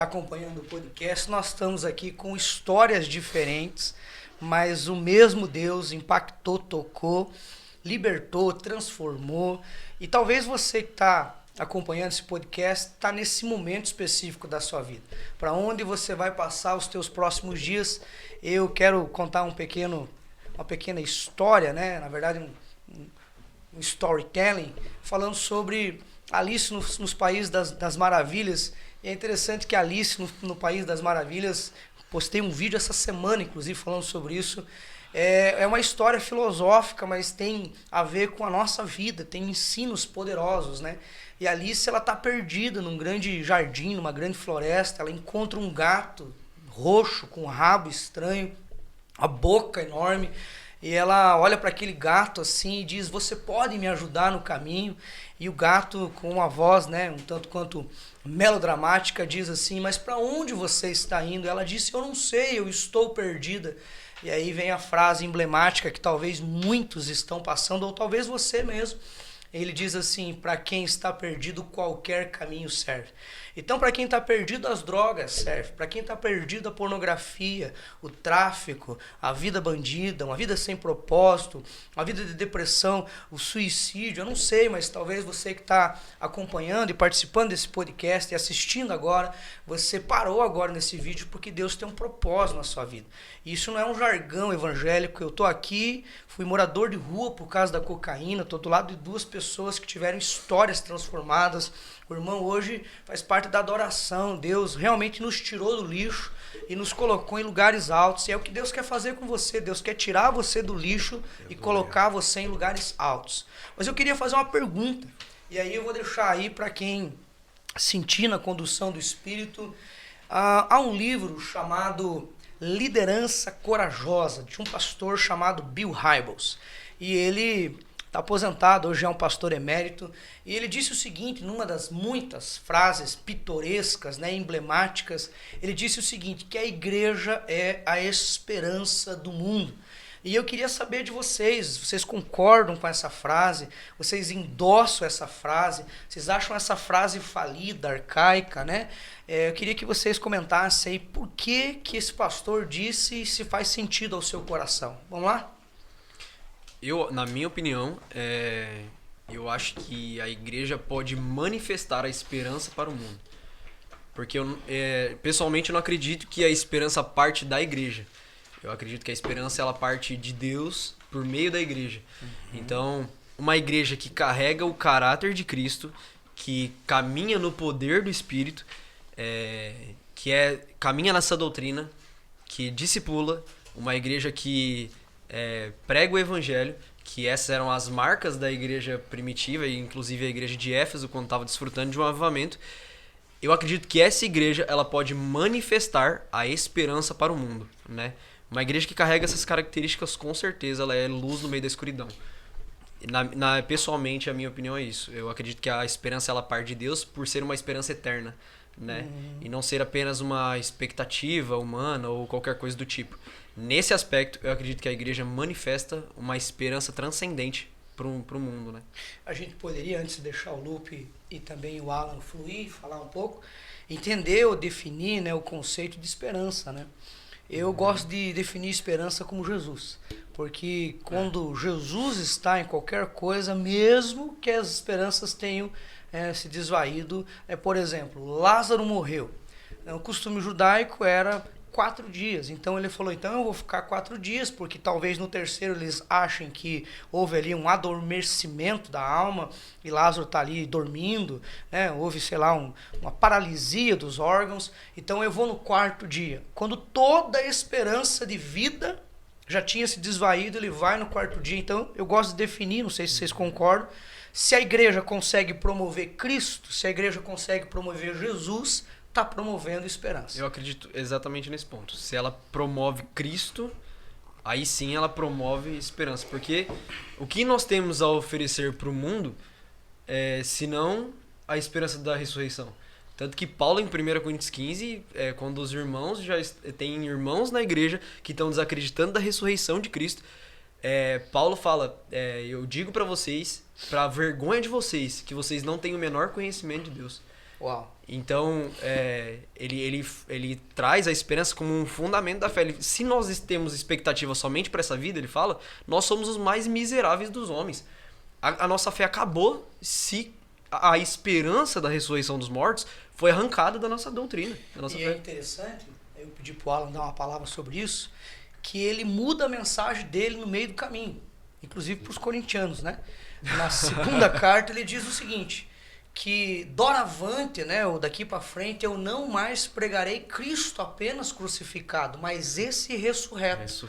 Acompanhando o podcast, nós estamos aqui com histórias diferentes, mas o mesmo Deus impactou, tocou, libertou, transformou. E talvez você que está acompanhando esse podcast está nesse momento específico da sua vida. Para onde você vai passar os teus próximos dias? Eu quero contar uma pequena história, né? Na verdade, um storytelling, falando sobre Alice nos Países das Maravilhas. E é interessante que Alice no País das Maravilhas, postei um vídeo essa semana, inclusive, falando sobre isso. É uma história filosófica, mas tem a ver com a nossa vida, tem ensinos poderosos, né? E Alice, ela tá perdida num grande jardim, numa grande floresta, ela encontra um gato roxo, com um rabo estranho, a boca enorme, e ela olha para aquele gato assim e diz: você pode me ajudar no caminho? E o gato, com uma voz, né, um tanto quanto melodramática, diz assim: mas para onde você está indo? Ela disse: eu não sei, eu estou perdida. E aí vem a frase emblemática que talvez muitos estão passando, ou talvez você mesmo. Ele diz assim: para quem está perdido, qualquer caminho serve. Então, para quem está perdido, as drogas servem. Para quem está perdido, a pornografia, o tráfico, a vida bandida, uma vida sem propósito, uma vida de depressão, o suicídio. Eu não sei, mas talvez você que está acompanhando e participando desse podcast e assistindo agora, você parou agora nesse vídeo porque Deus tem um propósito na sua vida. Isso não é um jargão evangélico. Eu estou aqui, fui morador de rua por causa da cocaína, estou do lado de duas pessoas que tiveram histórias transformadas. O irmão hoje faz parte da adoração. Deus realmente nos tirou do lixo e nos colocou em lugares altos. E é o que Deus quer fazer com você. Deus quer tirar você do lixo e colocar você em lugares altos. Mas eu queria fazer uma pergunta. E aí eu vou deixar aí para quem sentir na condução do Espírito. Há um livro chamado Liderança Corajosa, de um pastor chamado Bill Hybels. E ele está aposentado, hoje é um pastor emérito, e ele disse o seguinte, numa das muitas frases pitorescas, né, emblemáticas, ele disse o seguinte, que a igreja é a esperança do mundo. E eu queria saber de vocês concordam com essa frase? Vocês endossam essa frase? Vocês acham essa frase falida, arcaica, né? Eu queria que vocês comentassem aí por que esse pastor disse e se faz sentido ao seu coração. Vamos lá? Na minha opinião, eu acho que a igreja pode manifestar a esperança para o mundo. Porque pessoalmente eu não acredito que a esperança parte da igreja. Eu acredito que a esperança ela parte de Deus por meio da igreja. Então, uma igreja que carrega o caráter de Cristo, que caminha no poder do Espírito, caminha nessa doutrina, que discipula, uma igreja que prega o evangelho, que essas eram as marcas da igreja primitiva, e inclusive a igreja de Éfeso, quando estava desfrutando de um avivamento. Eu acredito que essa igreja ela pode manifestar a esperança para o mundo, né? Uma igreja que carrega essas características, com certeza, ela é luz no meio da escuridão. Pessoalmente, a minha opinião é isso. Eu acredito que a esperança ela parte de Deus por ser uma esperança eterna, né? E não ser apenas uma expectativa humana ou qualquer coisa do tipo. Nesse aspecto, eu acredito que a igreja manifesta uma esperança transcendente para o mundo, né? A gente poderia, antes de deixar o Lupe e também o Alan fluir, falar um pouco, entender ou definir, né, o conceito de esperança, né? Eu gosto de definir esperança como Jesus, porque quando Jesus está em qualquer coisa, mesmo que as esperanças tenham se desvaído, por exemplo, Lázaro morreu. O costume judaico era 4 dias, então ele falou, então eu vou ficar 4 dias, porque talvez no terceiro eles achem que houve ali um adormecimento da alma, e Lázaro está ali dormindo, né? Houve, sei lá, uma paralisia dos órgãos, então eu vou no 4º dia, quando toda a esperança de vida já tinha se desvaído, ele vai no 4º dia. Então eu gosto de definir, não sei se vocês concordam, se a igreja consegue promover Cristo, se a igreja consegue promover Jesus, está promovendo esperança. Eu acredito exatamente nesse ponto. Se ela promove Cristo, aí sim ela promove esperança. Porque o que nós temos a oferecer para o mundo senão a esperança da ressurreição? Tanto que Paulo, em 1 Coríntios 15, quando os irmãos tem irmãos na igreja que estão desacreditando da ressurreição de Cristo, Paulo fala, eu digo para vocês, para vergonha de vocês, que vocês não têm o menor conhecimento de Deus. Uau. Então, ele traz a esperança como um fundamento da fé. Se nós temos expectativa somente para essa vida, ele fala, nós somos os mais miseráveis dos homens. A nossa fé acabou se a esperança da ressurreição dos mortos foi arrancada da nossa doutrina. Da nossa fé. É interessante, eu pedi para o Alan dar uma palavra sobre isso, que ele muda a mensagem dele no meio do caminho, inclusive para os corintianos, né? Na segunda carta ele diz o seguinte, que doravante, né, ou daqui para frente, eu não mais pregarei Cristo apenas crucificado, mas esse ressurreto.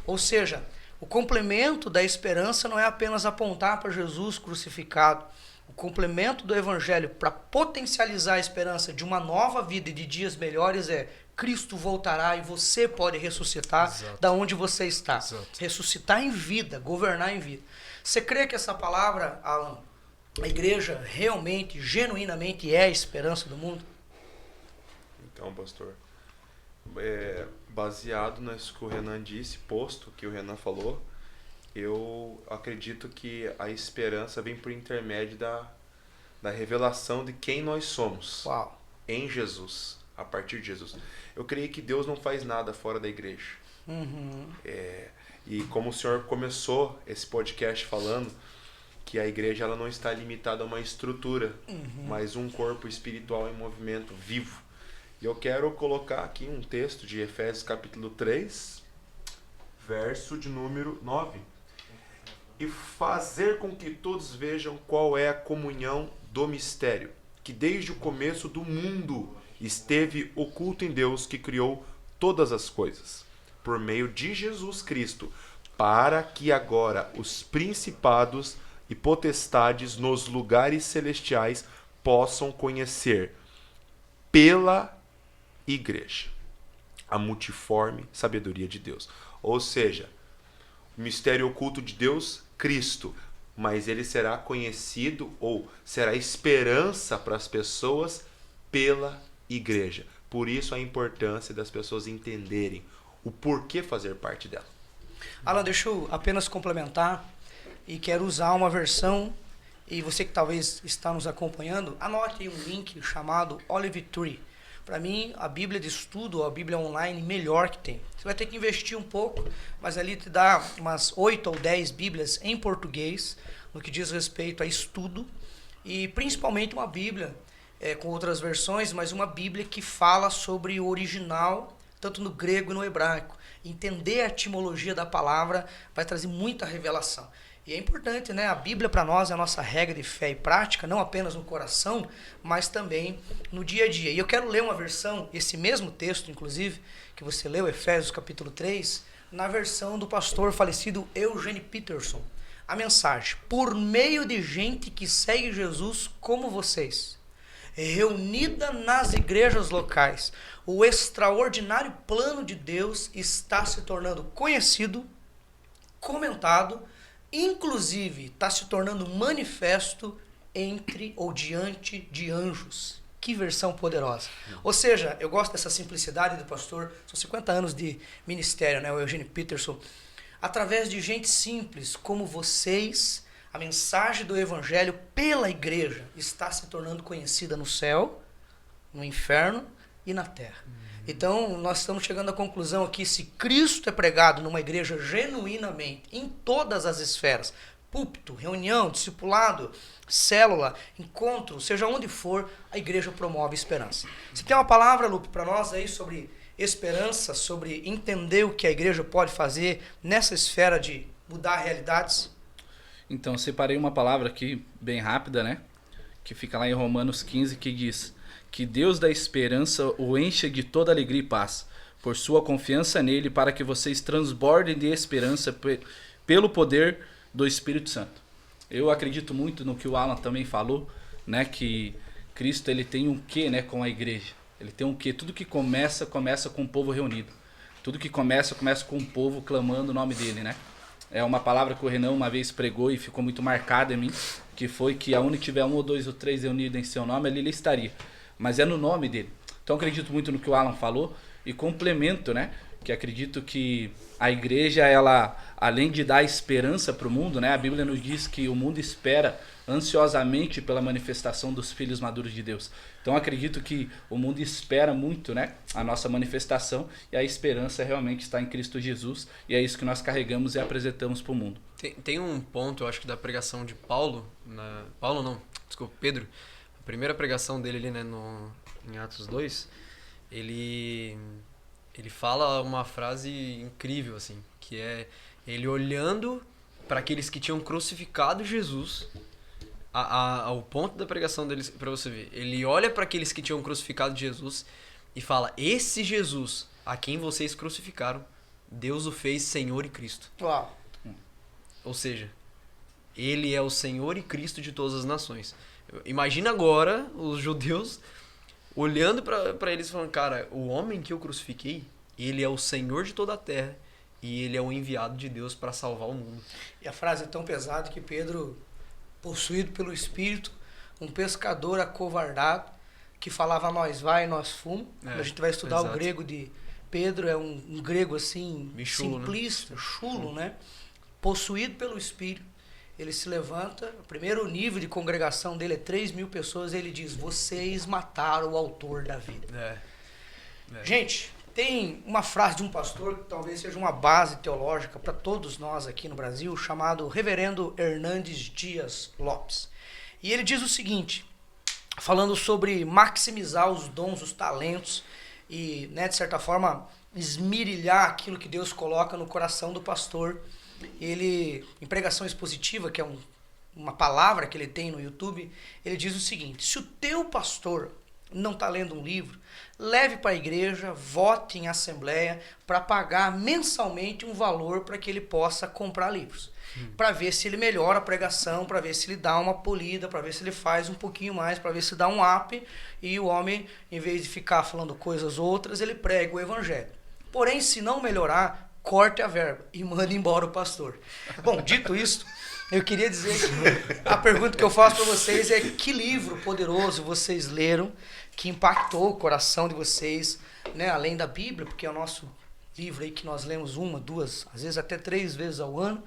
Ou seja, o complemento da esperança não é apenas apontar para Jesus crucificado. O complemento do evangelho para potencializar a esperança de uma nova vida e de dias melhores é Cristo voltará e você pode ressuscitar da onde você está. Exato. Ressuscitar em vida, governar em vida. Você crê que essa palavra, Alan, a igreja realmente, genuinamente é a esperança do mundo? Então, pastor, baseado nisso que o Renan disse, posto que o Renan falou, eu acredito que a esperança vem por intermédio da revelação de quem nós somos. Uau. Em Jesus, a partir de Jesus. Eu creio que Deus não faz nada fora da igreja. E como o senhor começou esse podcast falando que a igreja ela não está limitada a uma estrutura, mas um corpo espiritual em movimento, vivo. E eu quero colocar aqui um texto de Efésios capítulo 3, verso de número 9. E fazer com que todos vejam qual é a comunhão do mistério, que desde o começo do mundo esteve oculto em Deus, que criou todas as coisas, por meio de Jesus Cristo, para que agora os principados e potestades nos lugares celestiais possam conhecer pela igreja a multiforme sabedoria de Deus. Ou seja, o mistério oculto de Deus, Cristo, mas ele será conhecido ou será esperança para as pessoas pela igreja. Por isso a importância das pessoas entenderem o porquê fazer parte dela. Alan, deixa eu apenas complementar e quero usar uma versão, e você que talvez está nos acompanhando, anote aí um link chamado Olive Tree. Para mim, a Bíblia de estudo, a Bíblia online melhor que tem. Você vai ter que investir um pouco, mas ali te dá umas 8 ou 10 Bíblias em português, no que diz respeito a estudo, e principalmente uma Bíblia com outras versões, mas uma Bíblia que fala sobre o original, tanto no grego e no hebraico. Entender a etimologia da palavra vai trazer muita revelação. E é importante, né? A Bíblia para nós é a nossa regra de fé e prática, não apenas no coração, mas também no dia a dia. E eu quero ler uma versão, esse mesmo texto, inclusive, que você leu, Efésios capítulo 3, na versão do pastor falecido Eugene Peterson. A mensagem: por meio de gente que segue Jesus como vocês, reunida nas igrejas locais, o extraordinário plano de Deus está se tornando conhecido, comentado, inclusive está se tornando manifesto entre ou diante de anjos. Que versão poderosa. Ou seja, eu gosto dessa simplicidade do pastor, são 50 anos de ministério, né, o Eugene Peterson. Através de gente simples como vocês, a mensagem do evangelho pela igreja está se tornando conhecida no céu, no inferno e na terra. Então, nós estamos chegando à conclusão aqui, se Cristo é pregado numa igreja genuinamente, em todas as esferas, púlpito, reunião, discipulado, célula, encontro, seja onde for, a igreja promove esperança. Você tem uma palavra, Lupe, para nós aí sobre esperança, sobre entender o que a igreja pode fazer nessa esfera de mudar realidades? Então, separei uma palavra aqui, bem rápida, né? Que fica lá em Romanos 15, que diz: que Deus da esperança o encha de toda alegria e paz, por sua confiança nele, para que vocês transbordem de esperança pelo poder do Espírito Santo. Eu acredito muito no que o Alan também falou, né? Que Cristo ele tem um quê, né, com a igreja. Ele tem um quê? Tudo que começa com o povo reunido. Tudo que começa com o povo clamando o nome dele, né? É uma palavra que o Renan uma vez pregou e ficou muito marcada em mim, que foi que aonde tiver 1 ou 2 ou 3 reunidos em seu nome, ali ele estaria. Mas é no nome dele. Então eu acredito muito no que o Alan falou e complemento, né? que acredito que a igreja, ela, além de dar esperança para o mundo, né? A Bíblia nos diz que o mundo espera ansiosamente pela manifestação dos filhos maduros de Deus. Então acredito que o mundo espera muito, né, a nossa manifestação, e a esperança realmente está em Cristo Jesus, e é isso que nós carregamos e apresentamos para o mundo. Tem um ponto, eu acho que da pregação de Pedro, a primeira pregação dele ali, né, em Atos 2, ele fala uma frase incrível, assim, que é ele olhando para aqueles que tinham crucificado Jesus. Ao ponto da pregação dele, para você ver, ele olha para aqueles que tinham crucificado Jesus e fala: esse Jesus a quem vocês crucificaram, Deus o fez Senhor e Cristo. Uau. Ou seja, ele é o Senhor e Cristo de todas as nações. Imagina agora os judeus olhando para eles e falando: cara, o homem que eu crucifiquei, ele é o Senhor de toda a terra e ele é o enviado de Deus para salvar o mundo. E a frase é tão pesada que Pedro, possuído pelo Espírito, um pescador acovardado, que falava nós vai, nós fumo. A gente vai estudar exato. o grego de Pedro, é um grego assim, chulo, simplista, chulo, né? Possuído pelo Espírito, ele se levanta, o primeiro nível de congregação dele é 3.000 pessoas, ele diz: vocês mataram o autor da vida. Gente, tem uma frase de um pastor que talvez seja uma base teológica para todos nós aqui no Brasil, chamado Reverendo Hernandes Dias Lopes. E ele diz o seguinte, falando sobre maximizar os dons, os talentos e, né, de certa forma, esmirilhar aquilo que Deus coloca no coração do pastor. Ele, em pregação expositiva, que é uma palavra que ele tem no YouTube, ele diz o seguinte: se o teu pastor não está lendo um livro, leve para a igreja, vote em assembleia para pagar mensalmente um valor para que ele possa comprar livros. Para ver se ele melhora a pregação, para ver se ele dá uma polida, para ver se ele faz um pouquinho mais, para ver se dá um up, e o homem, em vez de ficar falando coisas outras, ele prega o evangelho. Porém, se não melhorar, corte a verba e mande embora o pastor. Bom, dito isso, eu queria dizer que a pergunta que eu faço para vocês é: que livro poderoso vocês leram que impactou o coração de vocês, né? Além da Bíblia, porque é o nosso livro aí que nós lemos 1, 2, às vezes até 3 vezes ao ano,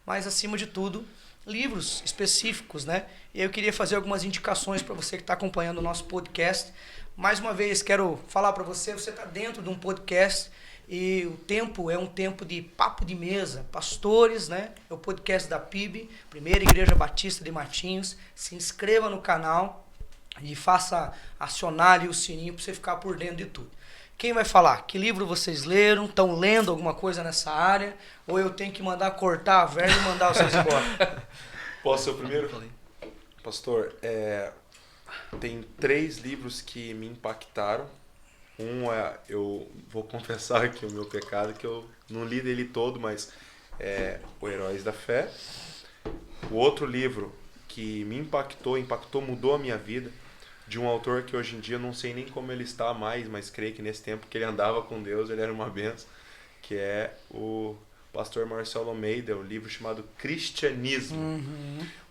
mas acima de tudo, livros específicos, né? E eu queria fazer algumas indicações para você que está acompanhando o nosso podcast. Mais uma vez, quero falar para você está dentro de um podcast e o tempo é um tempo de papo de mesa, pastores, né? É o podcast da PIB, Primeira Igreja Batista de Matinhos. Se inscreva no canal e faça acionar ali o sininho para você ficar por dentro de tudo. Quem vai falar? Que livro vocês leram? Estão lendo alguma coisa nessa área? Ou eu tenho que mandar cortar a verba e mandar vocês embora? Posso ser o primeiro? Pastor, tem 3 livros que me impactaram. Eu vou confessar aqui o meu pecado, que eu não li dele todo, mas é O Heróis da Fé. O outro livro que me impactou, mudou a minha vida, de um autor que hoje em dia eu não sei nem como ele está mais, mas creio que nesse tempo que ele andava com Deus, ele era uma benção, que é o pastor Marcelo Almeida, o livro chamado Cristianismo.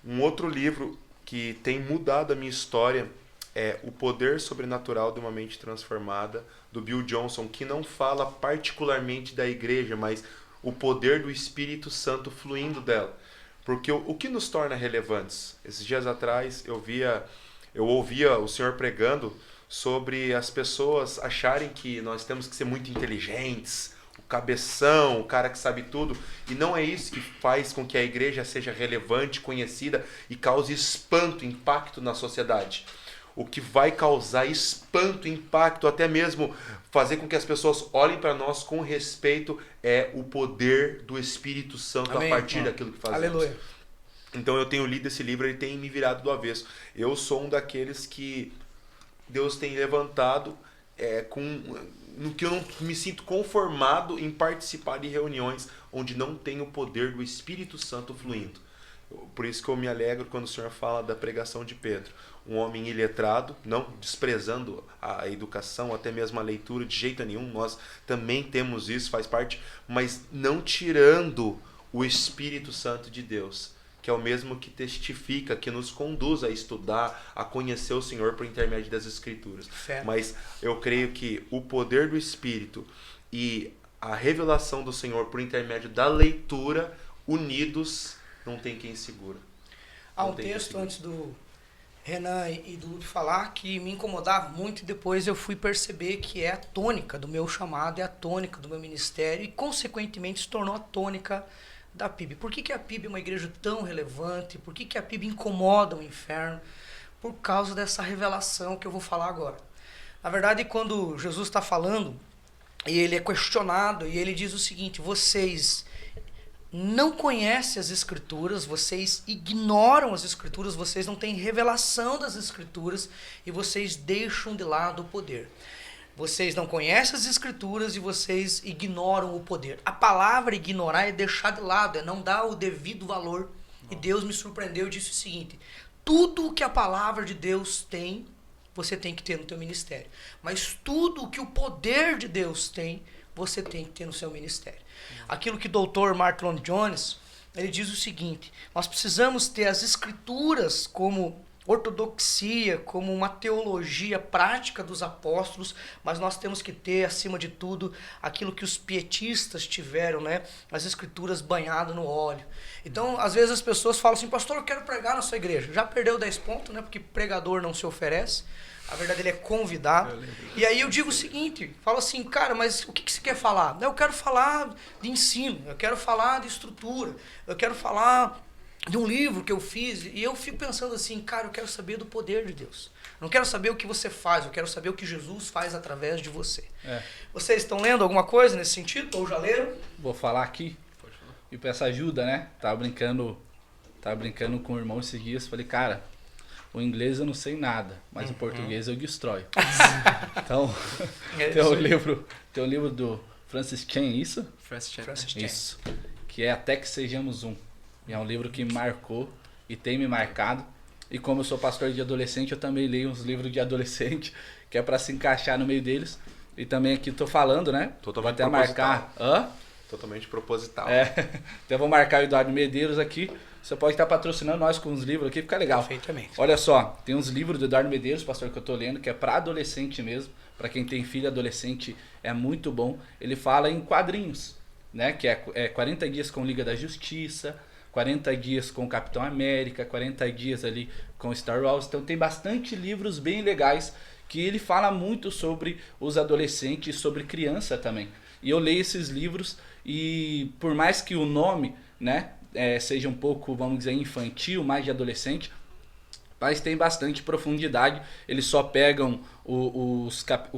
Um outro livro que tem mudado a minha história é O Poder Sobrenatural de uma Mente Transformada, do Bill Johnson, que não fala particularmente da igreja, mas o poder do Espírito Santo fluindo dela. Porque o que nos torna relevantes? Esses dias atrás eu ouvia o senhor pregando sobre as pessoas acharem que nós temos que ser muito inteligentes, o cabeção, o cara que sabe tudo, e não é isso que faz com que a igreja seja relevante, conhecida e cause espanto, impacto na sociedade. O que vai causar espanto, impacto, até mesmo fazer com que as pessoas olhem para nós com respeito é o poder do Espírito Santo. Amém, a partir daquilo que fazemos. Aleluia. Então eu tenho lido esse livro, ele tem me virado do avesso. Eu sou um daqueles que Deus tem levantado no que eu não me sinto conformado em participar de reuniões onde não tem o poder do Espírito Santo fluindo. Por isso que eu me alegro quando o senhor fala da pregação de Pedro. Um homem iletrado, não desprezando a educação, até mesmo a leitura de jeito nenhum, nós também temos isso, faz parte, mas não tirando o Espírito Santo de Deus, que é o mesmo que testifica, que nos conduz a estudar, a conhecer o Senhor por intermédio das Escrituras. Certo. Mas eu creio que o poder do Espírito e a revelação do Senhor por intermédio da leitura, unidos, não tem quem segura. Há um texto antes do Renan e do Lupe falar que me incomodava muito e depois eu fui perceber que é a tônica do meu chamado, é a tônica do meu ministério e consequentemente se tornou a tônica da PIB. Por que a PIB é uma igreja tão relevante? Por que a PIB incomoda o inferno? Por causa dessa revelação que eu vou falar agora. Na verdade, quando Jesus está falando e ele é questionado e ele diz o seguinte: vocês não conhecem as Escrituras, vocês ignoram as Escrituras, vocês não têm revelação das Escrituras e vocês deixam de lado o poder. Vocês não conhecem as Escrituras e vocês ignoram o poder. A palavra ignorar é deixar de lado, é não dar o devido valor. E Deus me surpreendeu e disse o seguinte: tudo o que a palavra de Deus tem, você tem que ter no teu ministério. Mas tudo o que o poder de Deus tem, você tem que ter no seu ministério. Aquilo que o Dr. Martin Lloyd Jones, ele diz o seguinte: nós precisamos ter as Escrituras como ortodoxia, como uma teologia prática dos apóstolos, mas nós temos que ter, acima de tudo, aquilo que os pietistas tiveram, né? As Escrituras banhadas no óleo. Então, às vezes as pessoas falam assim: pastor, eu quero pregar na sua igreja. Já perdeu 10 pontos, né? Porque pregador não se oferece. A verdade, ele é convidado. E aí eu digo o seguinte, falo assim: cara, mas o que você quer falar? Eu quero falar de ensino, eu quero falar de estrutura, eu quero falar de um livro que eu fiz. E eu fico pensando assim: cara, eu quero saber do poder de Deus. Não quero saber o que você faz, eu quero saber o que Jesus faz através de você. Vocês estão lendo alguma coisa nesse sentido? Ou já leram? Vou falar aqui e peço ajuda, né? Tava brincando com o irmão esses dias, falei: cara, o inglês eu não sei nada, mas o português eu destroio. Então, tem um livro do Francis Chan, isso? Francis Chan. Isso. Que é Até que Sejamos Um. E é um livro que me marcou e tem me marcado. E como eu sou pastor de adolescente, eu também leio uns livros de adolescente, que é para se encaixar no meio deles. E também aqui tô falando, né? Totalmente vou até marcar. Totalmente proposital. Então vou marcar o Eduardo Medeiros aqui. Você pode estar patrocinando nós com uns livros aqui, fica legal. Perfeitamente. Olha só, tem uns livros do Eduardo Medeiros, pastor, que eu tô lendo, que é para adolescente mesmo. Para quem tem filho adolescente, é muito bom. Ele fala em quadrinhos, né? Que é 40 dias com Liga da Justiça, 40 dias com Capitão América, 40 dias ali com Star Wars. Então tem bastante livros bem legais que ele fala muito sobre os adolescentes e sobre criança também. E eu leio esses livros e por mais que o nome, né, seja um pouco, vamos dizer, infantil, mais de adolescente, mas tem bastante profundidade. Eles só pegam o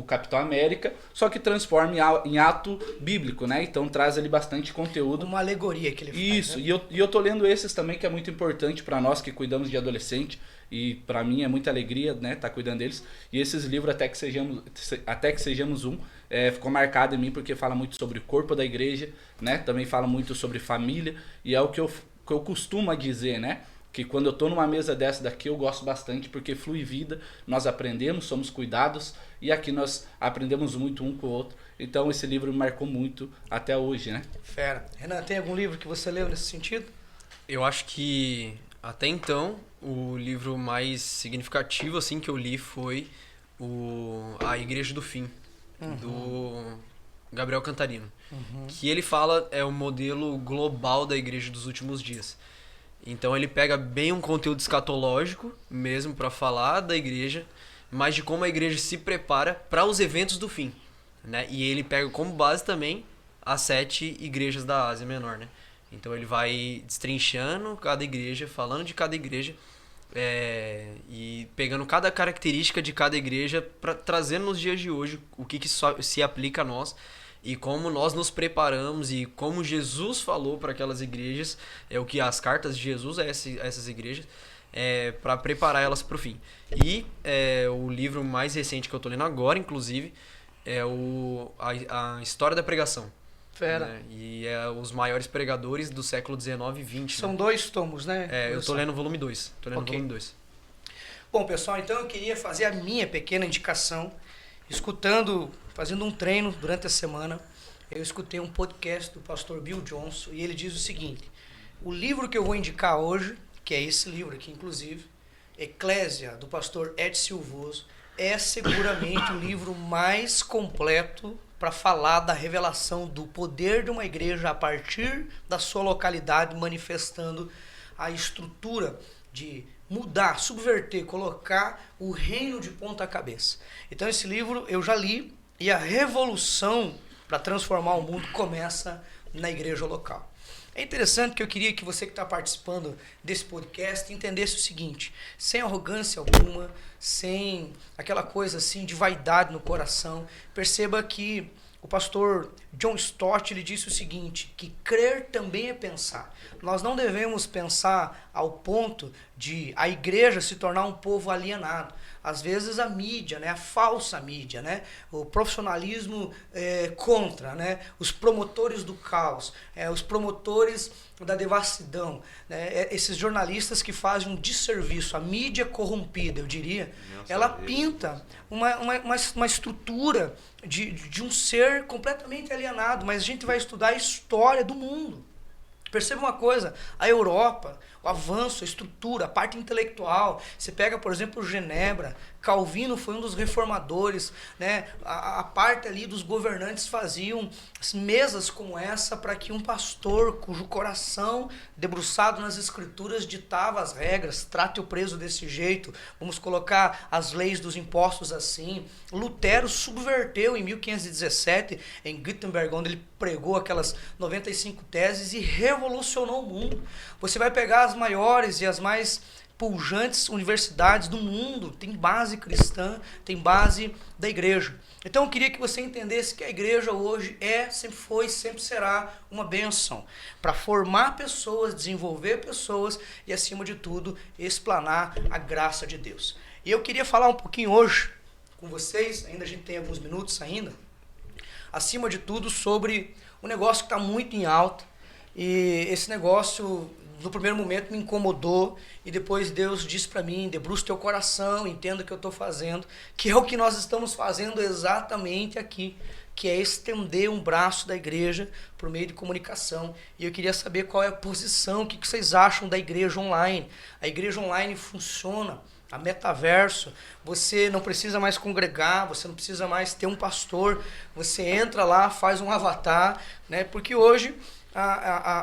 Capitão América, só que transforma em ato bíblico, né? Então traz ali bastante conteúdo. Uma alegoria que ele faz. Isso, né? e eu tô lendo esses também, que é muito importante para nós que cuidamos de adolescente. E para mim é muita alegria, né, tá cuidando deles. E esses livros, Até que Sejamos Um, ficou marcado em mim porque fala muito sobre o corpo da igreja, né? Também fala muito sobre família. E é o que eu costumo dizer, né? Que quando eu tô numa mesa dessa daqui eu gosto bastante porque flui vida, nós aprendemos, somos cuidados e aqui nós aprendemos muito um com o outro. Então esse livro me marcou muito até hoje, né? Fera. Renan, tem algum livro que você leu nesse sentido? Eu acho que até então o livro mais significativo assim que eu li foi A Igreja do Fim, do Gabriel Cantarino. Que ele fala o modelo global da igreja dos últimos dias. Então ele pega bem um conteúdo escatológico mesmo para falar da igreja, mas de como a igreja se prepara para os eventos do fim, né? E ele pega como base também as 7 igrejas da Ásia Menor, né? Então ele vai destrinchando cada igreja, falando de cada igreja e pegando cada característica de cada igreja, trazendo nos dias de hoje o que se aplica a nós. E como nós nos preparamos e como Jesus falou para aquelas igrejas, o que as cartas de Jesus a essas igrejas, para preparar elas para o fim. E o livro mais recente que eu estou lendo agora, inclusive, é a História da Pregação. Fera. Né? E é os maiores pregadores do século XIX e XX. São 2 tomos, né? Eu estou lendo o volume 2. Volume 2. Bom, pessoal, então eu queria fazer a minha pequena indicação. Fazendo um treino durante a semana, eu escutei um podcast do pastor Bill Johnson e ele diz o seguinte: o livro que eu vou indicar hoje, que é esse livro aqui inclusive, Eclésia, do pastor Ed Silvoso, é seguramente o livro mais completo para falar da revelação do poder de uma igreja a partir da sua localidade, manifestando a estrutura de mudar, subverter, colocar o reino de ponta cabeça. Então esse livro eu já li e a revolução para transformar o mundo começa na igreja local. É interessante que eu queria que você que está participando desse podcast entendesse o seguinte, sem arrogância alguma, sem aquela coisa assim de vaidade no coração, perceba que o pastor John Stott ele disse o seguinte, que crer também é pensar. Nós não devemos pensar ao ponto de a igreja se tornar um povo alienado. Às vezes a mídia, né, a falsa mídia, né, o profissionalismo contra, né, os promotores do caos, os promotores da devassidão, né, esses jornalistas que fazem um desserviço, a mídia corrompida, eu diria, ela pinta uma estrutura de um ser completamente alienado, mas a gente vai estudar a história do mundo. Perceba uma coisa, a Europa, o avanço, a estrutura, a parte intelectual, você pega, por exemplo, Genebra, Calvino foi um dos reformadores, né? A parte ali dos governantes faziam mesas como essa para que um pastor cujo coração debruçado nas escrituras ditava as regras, trate o preso desse jeito, vamos colocar as leis dos impostos assim. Lutero subverteu em 1517 em Gutenberg, onde ele pregou aquelas 95 teses e revolucionou o mundo. Você vai pegar as maiores e as mais pujantes universidades do mundo, tem base cristã, tem base da igreja. Então eu queria que você entendesse que a igreja hoje sempre foi, sempre será uma bênção para formar pessoas, desenvolver pessoas e, acima de tudo, explanar a graça de Deus. E eu queria falar um pouquinho hoje com vocês, ainda a gente tem alguns minutos ainda, acima de tudo sobre um negócio que está muito em alta, e esse negócio no primeiro momento me incomodou e depois Deus disse para mim, debruça teu coração, entenda o que eu estou fazendo, que é o que nós estamos fazendo exatamente aqui, que é estender um braço da igreja por meio de comunicação. E eu queria saber qual é a posição, o que vocês acham da igreja online. A igreja online funciona, a metaverso, você não precisa mais congregar, você não precisa mais ter um pastor, você entra lá, faz um avatar, né? Porque hoje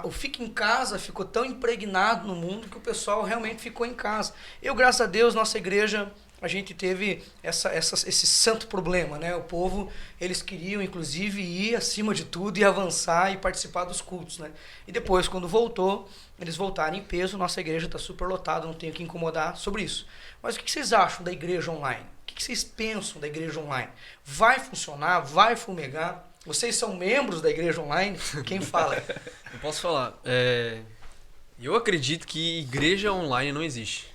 o fica em casa ficou tão impregnado no mundo que o pessoal realmente ficou em casa. Eu, graças a Deus, nossa igreja, a gente teve esse santo problema, né? O povo, eles queriam, inclusive, ir acima de tudo e avançar e participar dos cultos, né? E depois, quando voltou, eles voltaram em peso, nossa igreja está super lotada, não tenho que incomodar sobre isso. Mas o que vocês acham da igreja online? O que vocês pensam da igreja online? Vai funcionar? Vai fumegar? Vocês são membros da igreja online? Quem fala? Eu posso falar. Eu acredito que igreja online não existe.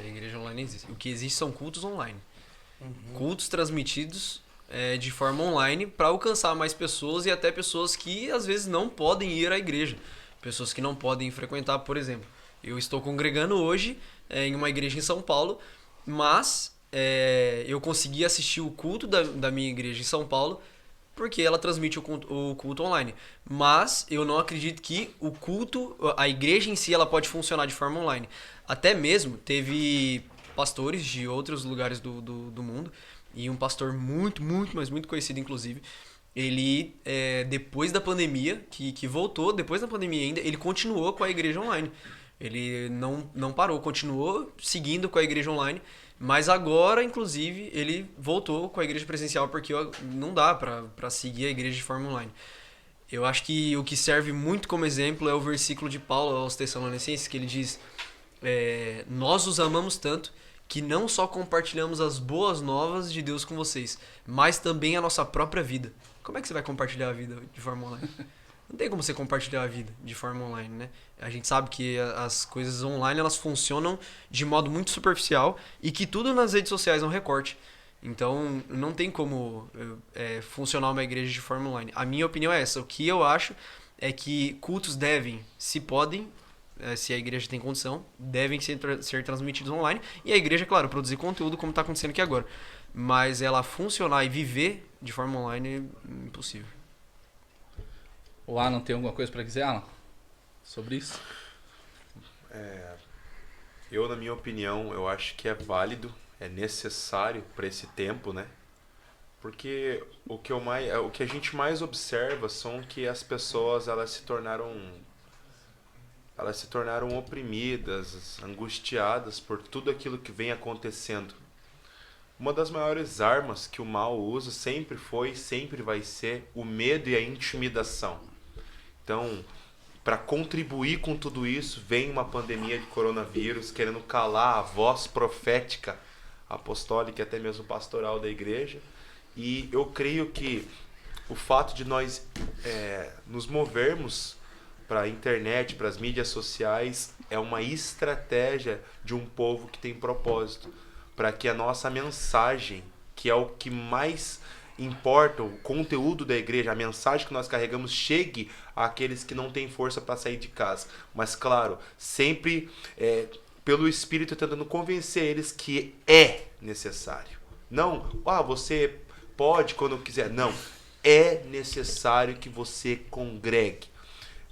Igreja online não existe. O que existe são cultos online. Cultos transmitidos de forma online para alcançar mais pessoas e até pessoas que às vezes não podem ir à igreja. Pessoas que não podem frequentar, por exemplo. Eu estou congregando hoje em uma igreja em São Paulo, mas eu consegui assistir o culto da minha igreja em São Paulo porque ela transmite o culto online. Mas eu não acredito que o culto, a igreja em si, ela pode funcionar de forma online. Até mesmo teve pastores de outros lugares do mundo, e um pastor muito, muito, mas muito conhecido, inclusive, ele, depois da pandemia, que voltou, depois da pandemia ainda, ele continuou com a igreja online. Ele não parou, continuou seguindo com a igreja online, mas agora, inclusive, ele voltou com a igreja presencial porque não dá para seguir a igreja de forma online. Eu acho que o que serve muito como exemplo é o versículo de Paulo aos Tessalonicenses, que ele diz: nós os amamos tanto que não só compartilhamos as boas novas de Deus com vocês, mas também a nossa própria vida. Como é que você vai compartilhar a vida de forma online? Não tem como você compartilhar a vida de forma online, né? A gente sabe que as coisas online, elas funcionam de modo muito superficial e que tudo nas redes sociais é um recorte. Então, não tem como funcionar uma igreja de forma online. A minha opinião é essa. O que eu acho é que cultos devem, se podem, se a igreja tem condição, devem ser transmitidos online. E a igreja, claro, produzir conteúdo como está acontecendo aqui agora. Mas ela funcionar e viver de forma online é impossível. O Alan tem alguma coisa para dizer, Alan? Sobre isso? Eu, na minha opinião, eu acho que é válido, é necessário para esse tempo, né? Porque o que a gente mais observa são que as pessoas elas se tornaram oprimidas, angustiadas por tudo aquilo que vem acontecendo. Uma das maiores armas que o mal usa sempre foi e sempre vai ser o medo e a intimidação. Então, para contribuir com tudo isso, vem uma pandemia de coronavírus querendo calar a voz profética, apostólica e até mesmo pastoral da igreja. E eu creio que o fato de nós nos movermos para a internet, para as mídias sociais, é uma estratégia de um povo que tem propósito, para que a nossa mensagem, que é o que mais importa, o conteúdo da igreja, a mensagem que nós carregamos, chegue àqueles que não têm força para sair de casa. Mas, claro, sempre pelo Espírito tentando convencer eles que é necessário. Não, você pode quando quiser. Não, é necessário que você congregue.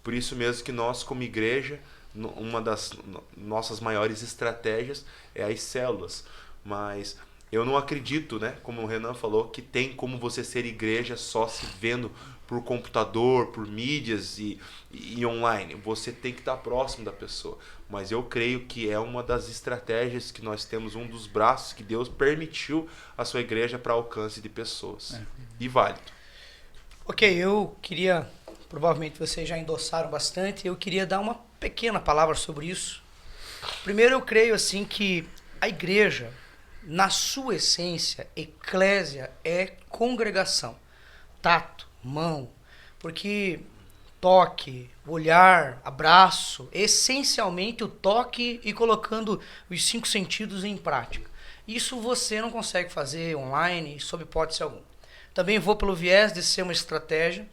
Por isso mesmo que nós, como igreja, uma das nossas maiores estratégias é as células. Mas eu não acredito, né, como o Renan falou, que tem como você ser igreja só se vendo por computador, por mídias e online. Você tem que estar próximo da pessoa. Mas eu creio que é uma das estratégias que nós temos, um dos braços que Deus permitiu a sua igreja para alcance de pessoas. E válido. Ok, eu queria, provavelmente vocês já endossaram bastante, eu queria dar uma pequena palavra sobre isso. Primeiro, eu creio assim que a igreja, na sua essência, eclésia é congregação, tato, mão, porque toque, olhar, abraço, essencialmente o toque e colocando os 5 sentidos em prática. Isso você não consegue fazer online, sob hipótese alguma. Também vou pelo viés de ser uma estratégia,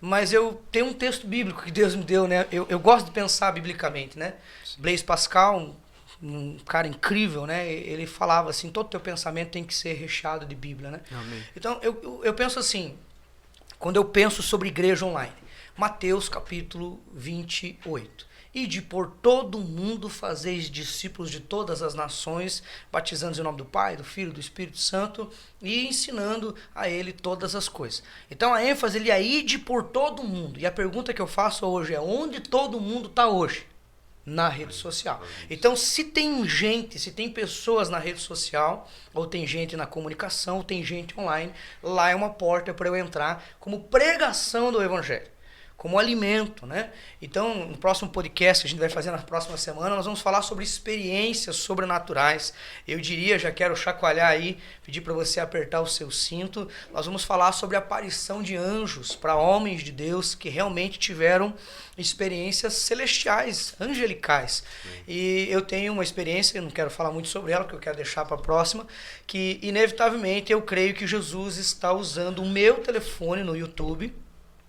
mas eu tenho um texto bíblico que Deus me deu, né? Eu gosto de pensar biblicamente, né? Blaise Pascal, um cara incrível, né? Ele falava assim, todo teu pensamento tem que ser recheado de Bíblia, né? Amém. Então, eu penso assim, quando eu penso sobre igreja online, Mateus capítulo 28. Ide por todo o mundo, fazeis discípulos de todas as nações, batizando-os em nome do Pai, do Filho, do Espírito Santo e ensinando a ele todas as coisas. Então a ênfase ele é ide por todo o mundo. E a pergunta que eu faço hoje é, onde todo mundo está hoje? Na rede social. Então, se tem gente, se tem pessoas na rede social, ou tem gente na comunicação, ou tem gente online, lá é uma porta para eu entrar como pregação do Evangelho, como alimento, né? Então, no próximo podcast que a gente vai fazer na próxima semana, nós vamos falar sobre experiências sobrenaturais. Eu diria, já quero chacoalhar aí, pedir para você apertar o seu cinto. Nós vamos falar sobre a aparição de anjos para homens de Deus que realmente tiveram experiências celestiais, angelicais. E eu tenho uma experiência, eu não quero falar muito sobre ela, porque eu quero deixar para a próxima, que inevitavelmente eu creio que Jesus está usando o meu telefone no YouTube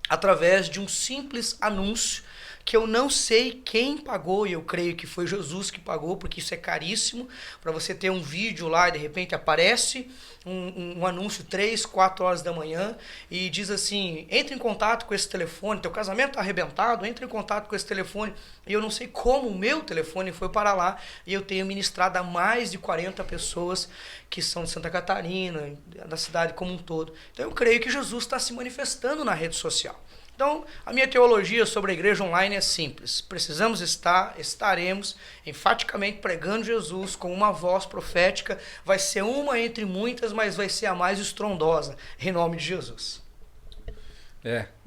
através de um simples anúncio que eu não sei quem pagou, e eu creio que foi Jesus que pagou, porque isso é caríssimo, para você ter um vídeo lá e de repente aparece um anúncio 3, 4 horas da manhã e diz assim, entre em contato com esse telefone, teu casamento está arrebentado, entre em contato com esse telefone, e eu não sei como o meu telefone foi para lá, e eu tenho ministrado a mais de 40 pessoas que são de Santa Catarina, da cidade como um todo. Então eu creio que Jesus está se manifestando na rede social. Então, a minha teologia sobre a igreja online é simples. Precisamos estaremos enfaticamente pregando Jesus com uma voz profética. Vai ser uma entre muitas, mas vai ser a mais estrondosa, em nome de Jesus.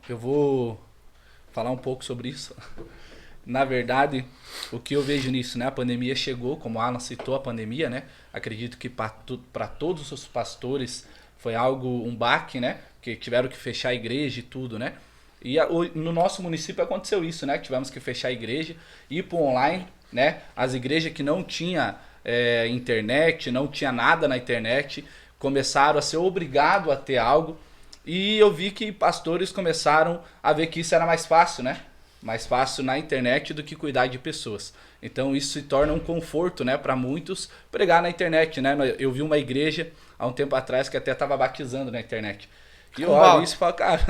Eu vou falar um pouco sobre isso. Na verdade, o que eu vejo nisso, né? A pandemia chegou, como o Alan citou a pandemia, né? Acredito que para todos os pastores foi algo, um baque, né? Que tiveram que fechar a igreja e tudo, né? E no nosso município aconteceu isso, né? Tivemos que fechar a igreja, ir para o online, né? As igrejas que não tinha internet, não tinha nada na internet, começaram a ser obrigados a ter algo. E eu vi que pastores começaram a ver que isso era mais fácil, né? Mais fácil na internet do que cuidar de pessoas. Então isso se torna um conforto, né, para muitos pregar na internet, né? Eu vi uma igreja há um tempo atrás que até estava batizando na internet. E eu olho isso e falo, cara...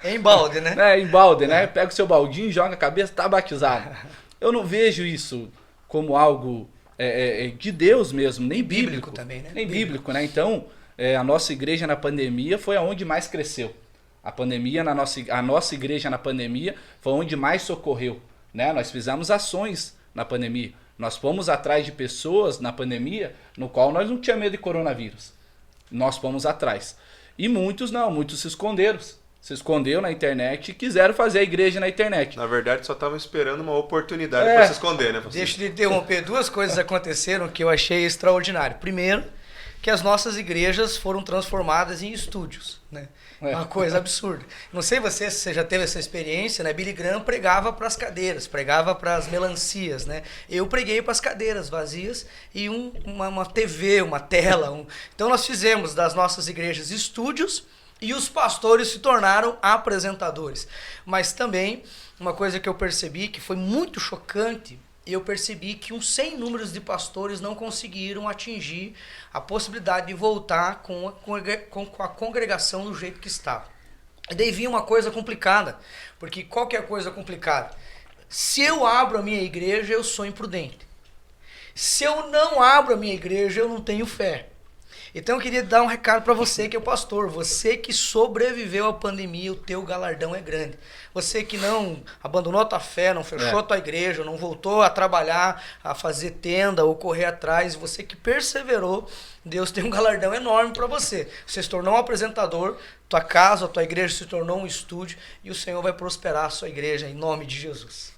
É em balde, né? É em balde, né? Pega o seu baldinho, joga a cabeça, tá batizado. Eu não vejo isso como algo de Deus mesmo, nem bíblico também, né? Nem bíblico, né? Então, a nossa igreja na pandemia foi aonde mais cresceu. A nossa igreja na pandemia foi onde mais socorreu, né? Nós fizemos ações na pandemia. Nós fomos atrás de pessoas na pandemia no qual nós não tínhamos medo de coronavírus. Nós fomos atrás. E muitos não, muitos se esconderam. Se escondeu na internet e quiseram fazer a igreja na internet. Na verdade, só estavam esperando uma oportunidade para se esconder, né, pastor? Deixa eu interromper. Duas coisas aconteceram que eu achei extraordinário. Primeiro, que as nossas igrejas foram transformadas em estúdios, né? Uma coisa absurda. Não sei se você já teve essa experiência, né? Billy Graham pregava para as cadeiras, pregava para as melancias, né? Eu preguei para as cadeiras vazias e uma TV, uma tela. Então nós fizemos das nossas igrejas estúdios e os pastores se tornaram apresentadores. Mas também uma coisa que eu percebi que foi muito chocante, eu percebi que uns 100 números de pastores não conseguiram atingir a possibilidade de voltar com a congregação do jeito que estava. E daí vinha uma coisa complicada, porque qual que é a coisa complicada? Se eu abro a minha igreja, eu sou imprudente. Se eu não abro a minha igreja, eu não tenho fé. Então eu queria dar um recado para você que é o pastor, você que sobreviveu à pandemia, o teu galardão é grande. Você que não abandonou a tua fé, não fechou a tua igreja, não voltou a trabalhar, a fazer tenda ou correr atrás, você que perseverou, Deus tem um galardão enorme para você. Você se tornou um apresentador, tua casa, a tua igreja se tornou um estúdio e o Senhor vai prosperar a sua igreja em nome de Jesus.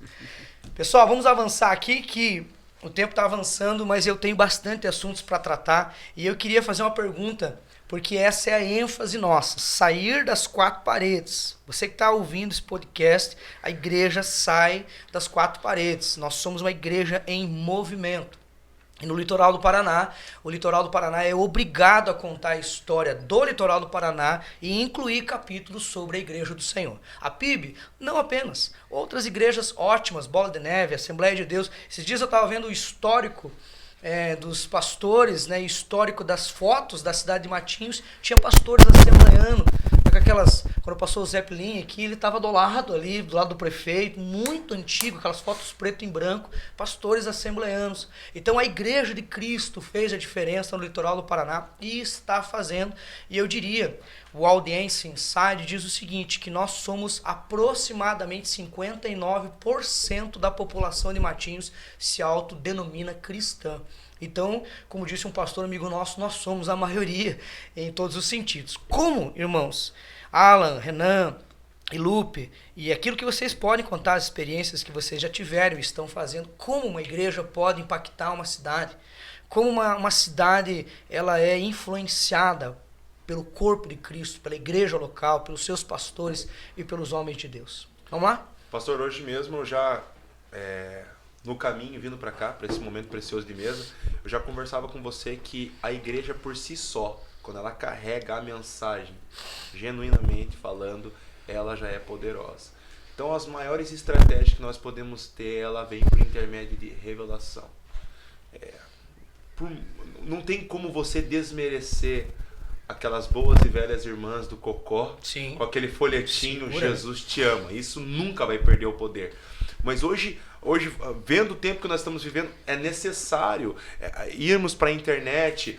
Pessoal, vamos avançar aqui que o tempo está avançando, mas eu tenho bastante assuntos para tratar e eu queria fazer uma pergunta, porque essa é a ênfase nossa, sair das quatro paredes. Você que está ouvindo esse podcast, a igreja sai das quatro paredes. Nós somos uma igreja em movimento. E no litoral do Paraná, o litoral do Paraná é obrigado a contar a história do litoral do Paraná e incluir capítulos sobre a Igreja do Senhor. A PIB, não apenas. Outras igrejas ótimas, Bola de Neve, Assembleia de Deus. Esses dias eu estava vendo o histórico dos pastores, né, histórico das fotos da cidade de Matinhos. Tinha pastores assembleanos, quando passou o Zeppelin aqui, ele estava do lado ali, do lado do prefeito, muito antigo, aquelas fotos preto e branco, pastores assembleanos. Então a Igreja de Cristo fez a diferença no litoral do Paraná e está fazendo. E eu diria, o Audiência Inside diz o seguinte, que nós somos aproximadamente 59% da população de Matinhos se autodenomina cristã. Então, como disse um pastor amigo nosso, nós somos a maioria em todos os sentidos. Como, irmãos, Alan, Renan e Lupe, e aquilo que vocês podem contar, as experiências que vocês já tiveram e estão fazendo, como uma igreja pode impactar uma cidade, como uma cidade ela é influenciada pelo corpo de Cristo, pela igreja local, pelos seus pastores e pelos homens de Deus. Vamos lá? Pastor, hoje mesmo eu já... no caminho, vindo para cá, para esse momento precioso de mesa, eu já conversava com você que a igreja por si só, quando ela carrega a mensagem, genuinamente falando, ela já é poderosa. Então as maiores estratégias que nós podemos ter, ela vem por intermédio de revelação. Não tem como você desmerecer aquelas boas e velhas irmãs do Cocó, sim, com aquele folhetinho, segura. Jesus te ama. Isso nunca vai perder o poder. Mas hoje, vendo o tempo que nós estamos vivendo, é necessário irmos para a internet,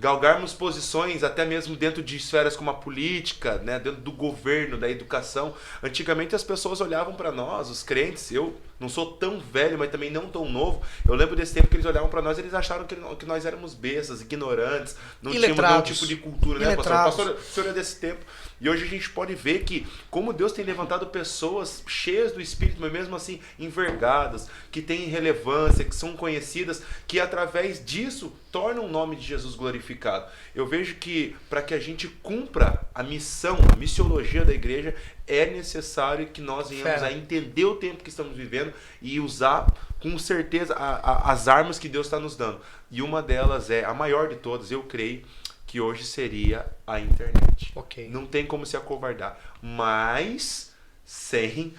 galgarmos posições até mesmo dentro de esferas como a política, né, dentro do governo, da educação. Antigamente as pessoas olhavam para nós, os crentes, eu não sou tão velho, mas também não tão novo. Eu lembro desse tempo que eles olhavam para nós, eles acharam que nós éramos bestas, ignorantes, não tínhamos nenhum tipo de cultura, né, pastor? Pastor, o senhor é desse tempo. E hoje a gente pode ver que como Deus tem levantado pessoas cheias do Espírito, mas mesmo assim envergadas, que têm relevância, que são conhecidas, que através disso tornam o nome de Jesus glorificado. Eu vejo que para que a gente cumpra a missão, a missiologia da igreja, é necessário que nós venhamos a entender o tempo que estamos vivendo e usar com certeza as armas que Deus está nos dando. E uma delas a maior de todas, eu creio, que hoje seria a internet. Okay. Não tem como se acovardar, mas sem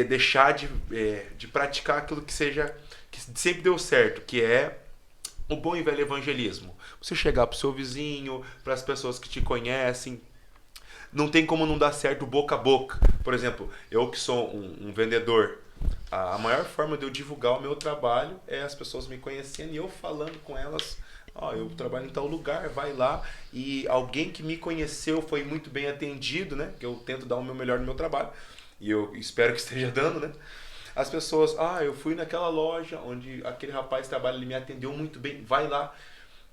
deixar de praticar aquilo que sempre deu certo, que é o bom e velho evangelismo. Você chegar para o seu vizinho, para as pessoas que te conhecem. Não tem como não dar certo boca a boca. Por exemplo, eu que sou um vendedor, a maior forma de eu divulgar o meu trabalho é as pessoas me conhecendo e eu falando com elas Ó, eu trabalho em tal lugar, vai lá. E alguém que me conheceu foi muito bem atendido, né? Que eu tento dar o meu melhor no meu trabalho. E eu espero que esteja dando, né? As pessoas, eu fui naquela loja onde aquele rapaz trabalha, ele me atendeu muito bem, vai lá.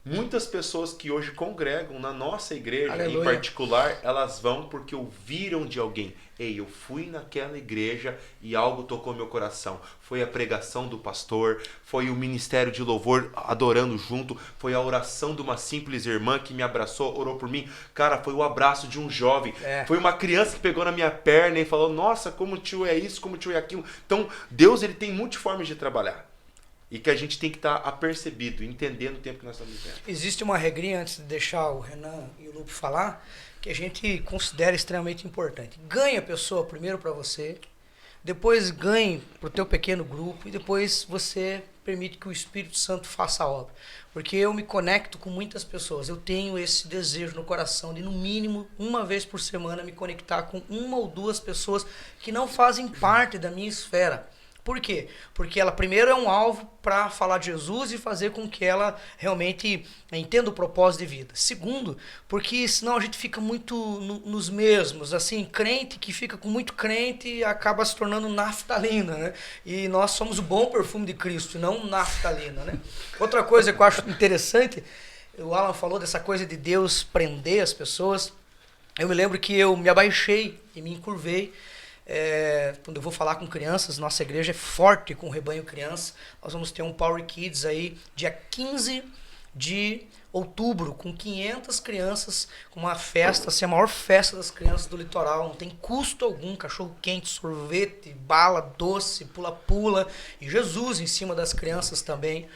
Muitas pessoas que hoje congregam na nossa igreja, Aleluia. em particular, elas vão porque ouviram de alguém. Ei, eu fui naquela igreja e algo tocou meu coração. Foi a pregação do pastor, foi o ministério de louvor adorando junto, foi a oração de uma simples irmã que me abraçou, orou por mim. Cara, foi o abraço de um jovem. Foi uma criança que pegou na minha perna e falou, nossa, como o tio é isso, como o tio é aquilo. Então, Deus ele tem multiformes de trabalhar. E que a gente tem que estar apercebido, entendendo o tempo que nós estamos vivendo. Existe uma regrinha, antes de deixar o Renan e o Lupe falar, que a gente considera extremamente importante. Ganhe a pessoa primeiro para você, depois ganhe para o teu pequeno grupo e depois você permite que o Espírito Santo faça a obra. Porque eu me conecto com muitas pessoas, eu tenho esse desejo no coração de no mínimo uma vez por semana me conectar com uma ou duas pessoas que não fazem parte da minha esfera. Por quê? Porque ela primeiro é um alvo para falar de Jesus e fazer com que ela realmente entenda o propósito de vida. Segundo, porque senão a gente fica muito nos mesmos, assim, crente que fica com muito crente acaba se tornando naftalina, né? E nós somos o bom perfume de Cristo, e não naftalina, né? Outra coisa que eu acho interessante, o Alan falou dessa coisa de Deus prender as pessoas. Eu me lembro que eu me abaixei e me encurvei. Quando eu vou falar com crianças, nossa igreja é forte com o rebanho criança. Nós vamos ter um Power Kids aí dia 15 de outubro com 500 crianças, com uma festa, assim, a maior festa das crianças do litoral, não tem custo algum, cachorro quente, sorvete, bala, doce, pula-pula e Jesus em cima das crianças também.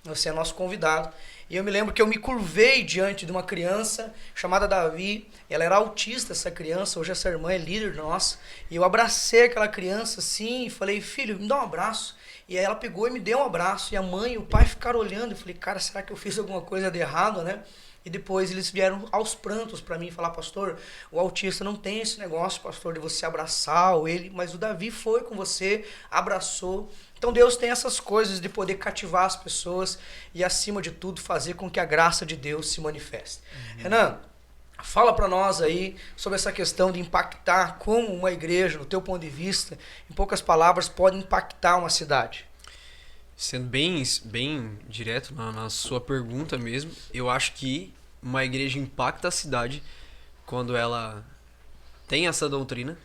Você é nosso convidado. E eu me lembro que eu me curvei diante de uma criança chamada Davi. Ela era autista, essa criança. Hoje essa irmã é líder nossa. E eu abracei aquela criança assim e falei, filho, me dá um abraço. E aí ela pegou e me deu um abraço. E a mãe e o pai ficaram olhando. Eu falei, cara, será que eu fiz alguma coisa de errado, né? E depois eles vieram aos prantos para mim falar, pastor, o autista não tem esse negócio, pastor, de você abraçar ou ele, mas o Davi foi com você, abraçou. Então Deus tem essas coisas de poder cativar as pessoas e, acima de tudo, fazer com que a graça de Deus se manifeste. Renan, fala para nós aí sobre essa questão de impactar como uma igreja, no teu ponto de vista, em poucas palavras, pode impactar uma cidade. Sendo bem direto na sua pergunta mesmo, eu acho que uma igreja impacta a cidade quando ela tem essa doutrina,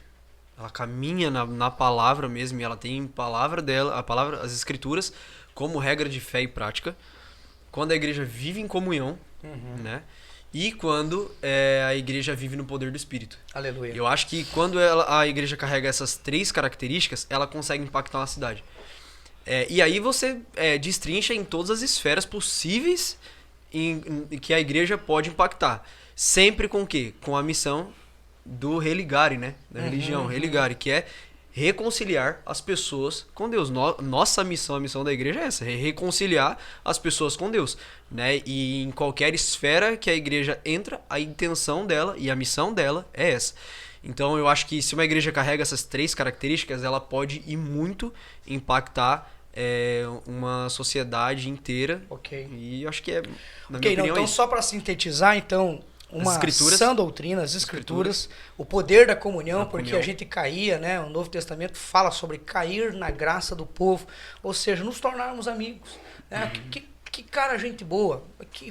ela caminha na palavra mesmo, e ela tem palavra dela, as escrituras, como regra de fé e prática, quando a igreja vive em comunhão, né? E quando a igreja vive no poder do Espírito. Aleluia. Eu acho que quando a igreja carrega essas três características, ela consegue impactar uma cidade. E aí você destrincha em todas as esferas possíveis em que a igreja pode impactar. Sempre com o quê? Com a missão do religare, né? Da religião, religare, que é reconciliar as pessoas com Deus. Nossa missão, a missão da igreja é essa, é reconciliar as pessoas com Deus, né? E em qualquer esfera que a igreja entra, a intenção dela e a missão dela é essa. Então eu acho que se uma igreja carrega essas três características, ela pode ir muito impactar uma sociedade inteira. Ok. E eu acho que na minha Ok, opinião, então só para sintetizar, então, uma escrituras. sã doutrina, as escrituras, o poder da comunhão, Da porque comunhão. a gente caía, né? O Novo Testamento fala sobre cair na graça do povo, ou seja, nos tornarmos amigos. Né? Que cara, gente boa.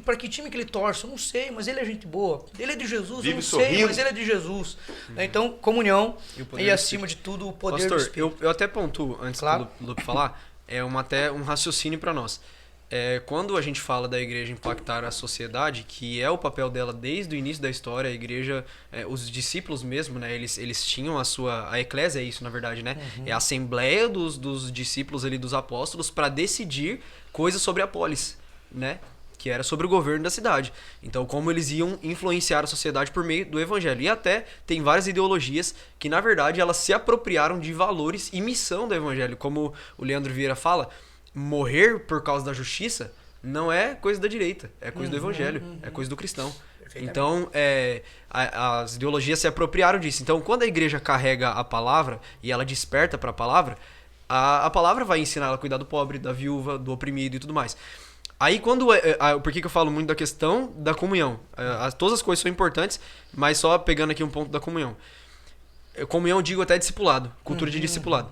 Para que time que ele torce? Eu não sei, mas ele é gente boa. Ele é de Jesus? Vive eu não sorrindo. sei, mas ele é de Jesus. Né? Então, comunhão E o poder e, do acima de tudo, o poder do Pastor, Espírito. eu até pontuo, antes Claro. do Lupe falar, até um raciocínio para nós. Quando a gente fala da igreja impactar a sociedade, que é o papel dela desde o início da história, a igreja, os discípulos mesmo, né, eles tinham a eclésia é isso, na verdade, né? É a assembleia dos discípulos ali, dos apóstolos, para decidir coisas sobre a polis, né? Que era sobre o governo da cidade. Então, como eles iam influenciar a sociedade por meio do evangelho. E até tem várias ideologias que, na verdade, elas se apropriaram de valores e missão do evangelho. Como o Leandro Vieira fala, morrer por causa da justiça não é coisa da direita, é coisa do evangelho, é coisa do cristão. Então, as ideologias se apropriaram disso. Então, quando a igreja carrega a palavra e ela desperta para a palavra vai ensinar ela a cuidar do pobre, da viúva, do oprimido e tudo mais. Aí por que eu falo muito da questão da comunhão? Todas as coisas são importantes, mas só pegando aqui um ponto da comunhão. Comunhão eu digo até discipulado, cultura de discipulado.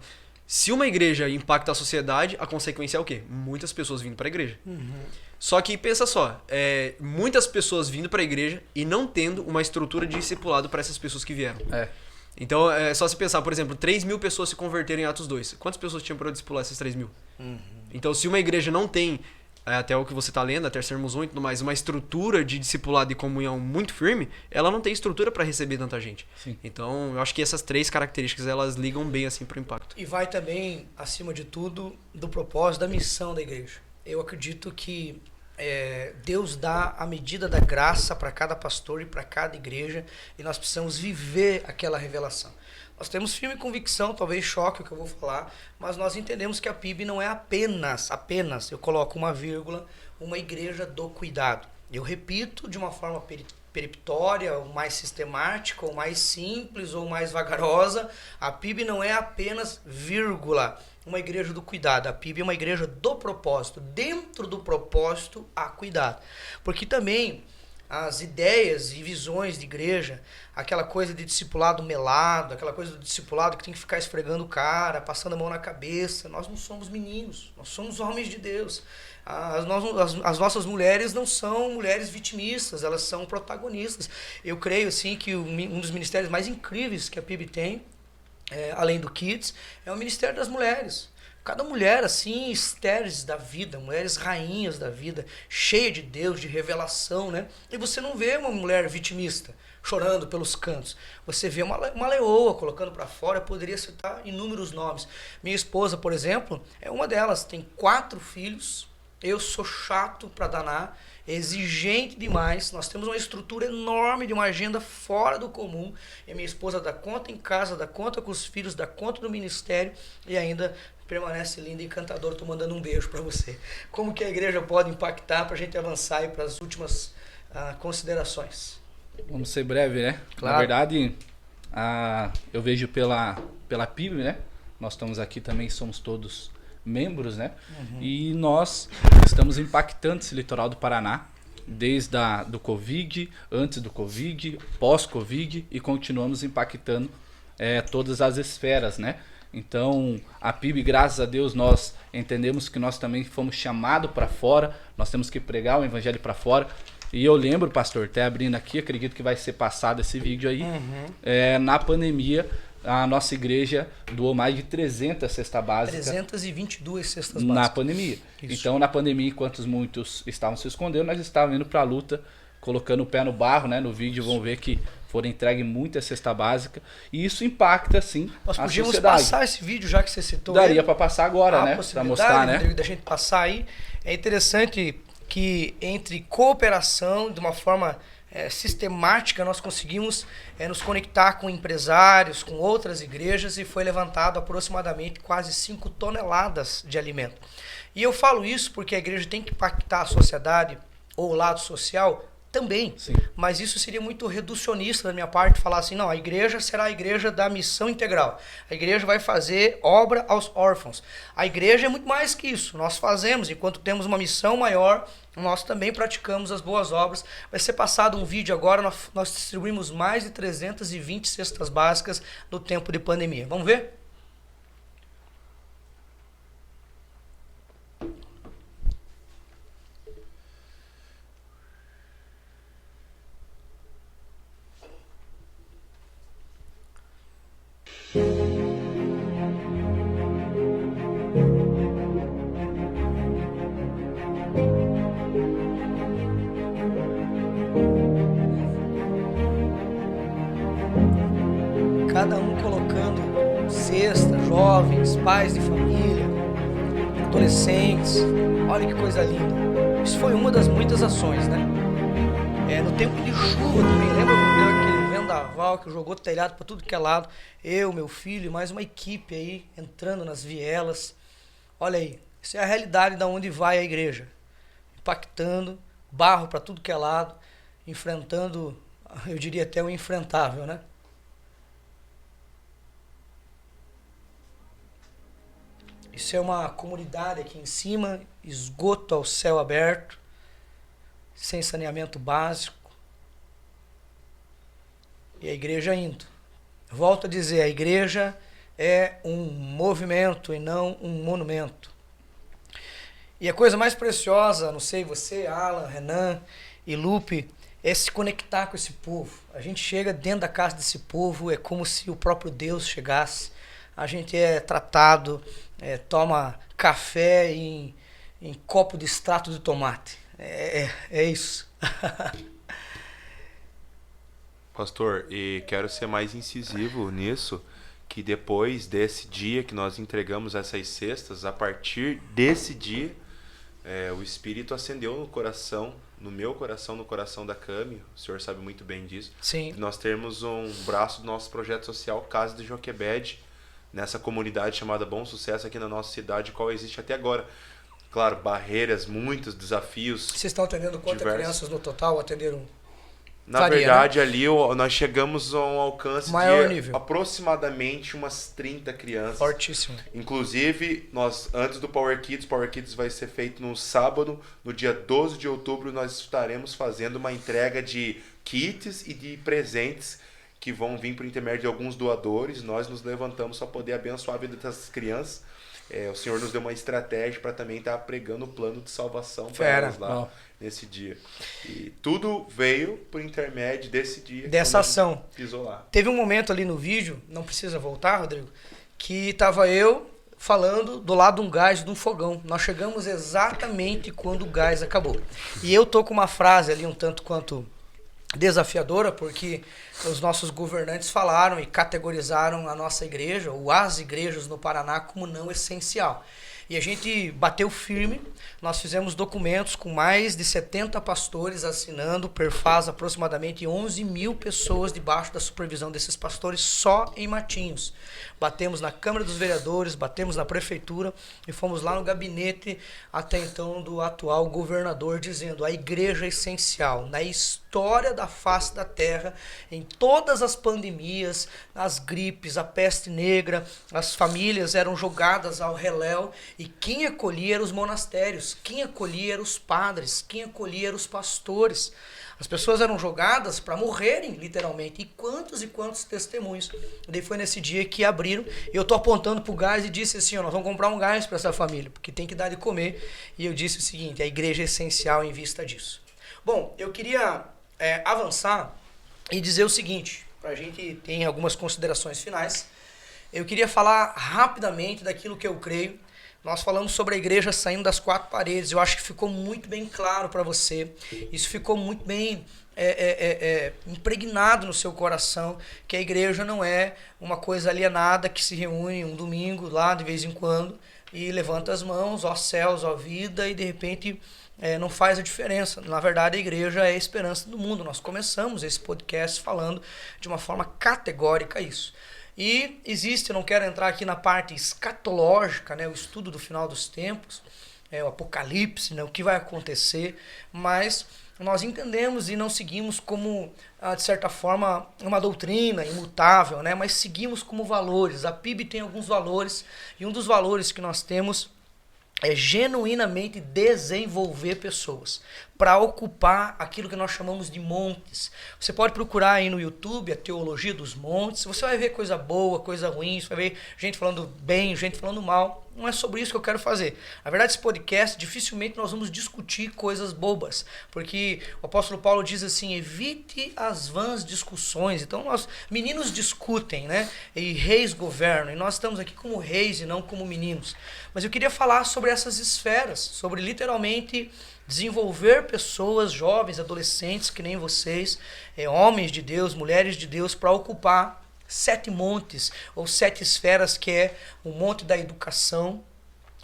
Se uma igreja impacta a sociedade, a consequência é o quê? Muitas pessoas vindo para a igreja. Só que pensa só, muitas pessoas vindo para a igreja e não tendo uma estrutura de discipulado para essas pessoas que vieram. Então é só se pensar, por exemplo, 3.000 pessoas se converteram em Atos 2. Quantas pessoas tinham para discipular essas 3.000? Então se uma igreja não tem, até o que você está lendo, até Sermos 1 e tudo mais, uma estrutura de discipulado e comunhão muito firme, ela não tem estrutura para receber tanta gente. Sim. Então eu acho que essas 3 características elas ligam bem assim para o impacto. E vai também, acima de tudo, do propósito, da missão da igreja. Eu acredito que Deus dá a medida da graça para cada pastor e para cada igreja, e nós precisamos viver aquela revelação. Nós temos firme convicção, talvez choque o que eu vou falar, mas nós entendemos que a PIB não é apenas, eu coloco uma vírgula, uma igreja do cuidado. Eu repito de uma forma peremptória, ou mais sistemática, ou mais simples, ou mais vagarosa, a PIB não é apenas vírgula, uma igreja do cuidado. A PIB é uma igreja do propósito. Dentro do propósito há cuidado. Porque também as ideias e visões de igreja, aquela coisa de discipulado melado, aquela coisa do discipulado que tem que ficar esfregando o cara, passando a mão na cabeça, nós não somos meninos, nós somos homens de Deus. As nossas mulheres não são mulheres vitimistas, elas são protagonistas. Eu creio assim que um dos ministérios mais incríveis que a PIB tem, além do Kids, é o Ministério das Mulheres. Cada mulher assim, estéreis da vida, mulheres rainhas da vida, cheia de Deus, de revelação, né? E você não vê uma mulher vitimista, chorando pelos cantos. Você vê uma leoa colocando para fora. Eu poderia citar inúmeros nomes. Minha esposa, por exemplo, é uma delas, tem 4 filhos. Eu sou chato para danar, exigente demais. Nós temos uma estrutura enorme de uma agenda fora do comum. E minha esposa dá conta em casa, dá conta com os filhos, dá conta do ministério e ainda permanece linda e encantadora. Estou mandando um beijo para você. Como que a igreja pode impactar para a gente avançar para as últimas considerações? Vamos ser breve, né? Claro. Na verdade, eu vejo pela PIB, né? Nós estamos aqui também, somos todos membros, né? E nós estamos impactando esse litoral do Paraná, desde do Covid, antes do Covid, pós-Covid, e continuamos impactando todas as esferas, né? Então, a PIB, graças a Deus, nós entendemos que nós também fomos chamados para fora, nós temos que pregar o evangelho para fora. E eu lembro, pastor, até abrindo aqui, acredito que vai ser passado esse vídeo aí, na pandemia, a nossa igreja doou mais de 300 cestas básicas. 322 cestas básicas. Na pandemia. Isso. Então, na pandemia, enquanto muitos estavam se escondendo, nós estávamos indo para a luta, colocando o pé no barro, né? No vídeo vão ver que foram entregues muitas cestas básicas. E isso impacta, sim, Nós a podíamos sociedade. passar esse vídeo, já que você citou. Daria para passar agora, né? Para Para mostrar, né? da gente passar aí. É interessante que entre cooperação, de uma forma sistemática, nós conseguimos nos conectar com empresários, com outras igrejas, e foi levantado aproximadamente quase 5 toneladas de alimento. E eu falo isso porque a igreja tem que impactar a sociedade, ou o lado social, também. Sim. Mas isso seria muito reducionista da minha parte, falar assim, não, a igreja será a igreja da missão integral. A igreja vai fazer obra aos órfãos. A igreja é muito mais que isso. Nós fazemos, enquanto temos uma missão maior, nós também praticamos as boas obras. Vai ser passado um vídeo agora, nós distribuímos mais de 320 cestas básicas no tempo de pandemia. Vamos ver? Cada um colocando cesta, jovens, pais de família, adolescentes. Olha que coisa linda. Isso foi uma das muitas ações, né? No tempo de chuva também, lembra quando deu aquele vendaval que jogou telhado para tudo que é lado? Eu, meu filho e mais uma equipe aí entrando nas vielas. Olha aí, isso é a realidade da onde vai a igreja. Impactando, barro para tudo que é lado, enfrentando, eu diria até o enfrentável, né? Isso é uma comunidade aqui em cima, esgoto ao céu aberto, sem saneamento básico. E a igreja indo. Volto a dizer, a igreja é um movimento e não um monumento. E a coisa mais preciosa, não sei, você, Alan, Renan e Lupe, é se conectar com esse povo. A gente chega dentro da casa desse povo, é como se o próprio Deus chegasse. A gente é tratado, toma café em copo de extrato de tomate. É isso. Pastor, e quero ser mais incisivo nisso, que depois desse dia que nós entregamos essas cestas, a partir desse dia, o Espírito acendeu no coração, no meu coração, no coração da Cami, o senhor sabe muito bem disso. Sim. Nós temos um braço do nosso projeto social, Casa de Joquebed, nessa comunidade chamada Bom Sucesso aqui na nossa cidade, qual existe até agora. Claro, barreiras, muitos desafios. Vocês estão atendendo quantas crianças no total? Atenderam? Na verdade, ali nós chegamos a um alcance maior de nível. Aproximadamente umas 30 crianças. Fortíssimo. Inclusive, nós, antes do Power Kids vai ser feito no sábado, no dia 12 de outubro, nós estaremos fazendo uma entrega de kits e de presentes que vão vir por intermédio de alguns doadores. Nós nos levantamos para poder abençoar a vida dessas crianças. O Senhor nos deu uma estratégia para também estar pregando o plano de salvação para elas lá nesse dia. E tudo veio por intermédio desse dia. Dessa ação. Pisou lá. Teve um momento ali no vídeo, não precisa voltar, Rodrigo, que estava eu falando do lado de um gás, de um fogão. Nós chegamos exatamente quando o gás acabou. E eu tô com uma frase ali um tanto quanto desafiadora, porque os nossos governantes falaram e categorizaram a nossa igreja, ou as igrejas no Paraná, como não essencial. E a gente bateu firme, nós fizemos documentos com mais de 70 pastores assinando, perfaz aproximadamente 11 mil pessoas debaixo da supervisão desses pastores só em Matinhos. Batemos na Câmara dos Vereadores, batemos na Prefeitura e fomos lá no gabinete até então do atual governador dizendo a igreja é essencial na história da face da terra, em todas as pandemias, as gripes, a peste negra, as famílias eram jogadas ao reléu e quem acolhia eram os monastérios, quem acolhia eram os padres, quem acolhia eram os pastores. As pessoas eram jogadas para morrerem, literalmente. E quantos testemunhos. E daí foi nesse dia que abriram. E eu estou apontando para o gás e disse assim, nós vamos comprar um gás para essa família, porque tem que dar de comer. E eu disse o seguinte, a igreja é essencial em vista disso. Bom, eu queria avançar e dizer o seguinte, para a gente ter algumas considerações finais. Eu queria falar rapidamente daquilo que eu creio. Nós falamos sobre a igreja saindo das quatro paredes. Eu acho que ficou muito bem claro para você. Isso ficou muito bem impregnado no seu coração, que a igreja não é uma coisa alienada que se reúne um domingo lá de vez em quando e levanta as mãos, ó céus, ó vida, e de repente não faz a diferença. Na verdade, a igreja é a esperança do mundo. Nós começamos esse podcast falando de uma forma categórica isso. E existe, eu não quero entrar aqui na parte escatológica, né, o estudo do final dos tempos, o apocalipse, né, o que vai acontecer, mas nós entendemos e não seguimos como, de certa forma, uma doutrina imutável, né, mas seguimos como valores. A PIB tem alguns valores e um dos valores que nós temos é genuinamente desenvolver pessoas para ocupar aquilo que nós chamamos de montes. Você pode procurar aí no YouTube a teologia dos montes, você vai ver coisa boa, coisa ruim, você vai ver gente falando bem, gente falando mal. Não é sobre isso que eu quero fazer. Na verdade, esse podcast, dificilmente nós vamos discutir coisas bobas, porque o apóstolo Paulo diz assim, evite as vãs discussões. Então, meninos discutem, né? E reis governam, e nós estamos aqui como reis e não como meninos. Mas eu queria falar sobre essas esferas, sobre literalmente desenvolver pessoas, jovens, adolescentes, que nem vocês, homens de Deus, mulheres de Deus, para ocupar 7 montes, ou 7 esferas, que é o monte da educação,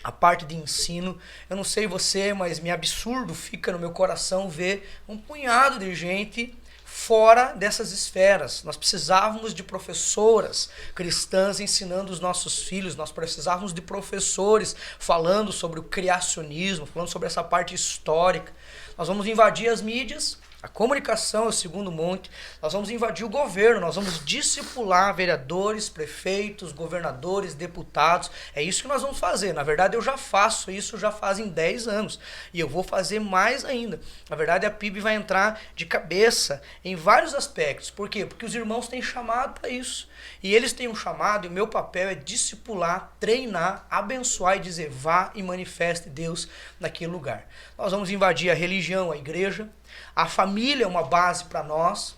a parte de ensino. Eu não sei você, mas me absurdo fica no meu coração ver um punhado de gente fora dessas esferas. Nós precisávamos de professoras cristãs ensinando os nossos filhos, nós precisávamos de professores falando sobre o criacionismo, falando sobre essa parte histórica. Nós vamos invadir as mídias A comunicação é o segundo monte. Nós vamos invadir o governo, nós vamos discipular vereadores, prefeitos, governadores, deputados. É isso que nós vamos fazer. Na verdade, eu já faço isso já fazem 10 anos. E eu vou fazer mais ainda. Na verdade, a PIB vai entrar de cabeça em vários aspectos. Por quê? Porque os irmãos têm chamado para isso. E eles têm um chamado, e o meu papel é discipular, treinar, abençoar e dizer: vá e manifeste Deus naquele lugar. Nós vamos invadir a religião, a igreja. A família é uma base para nós.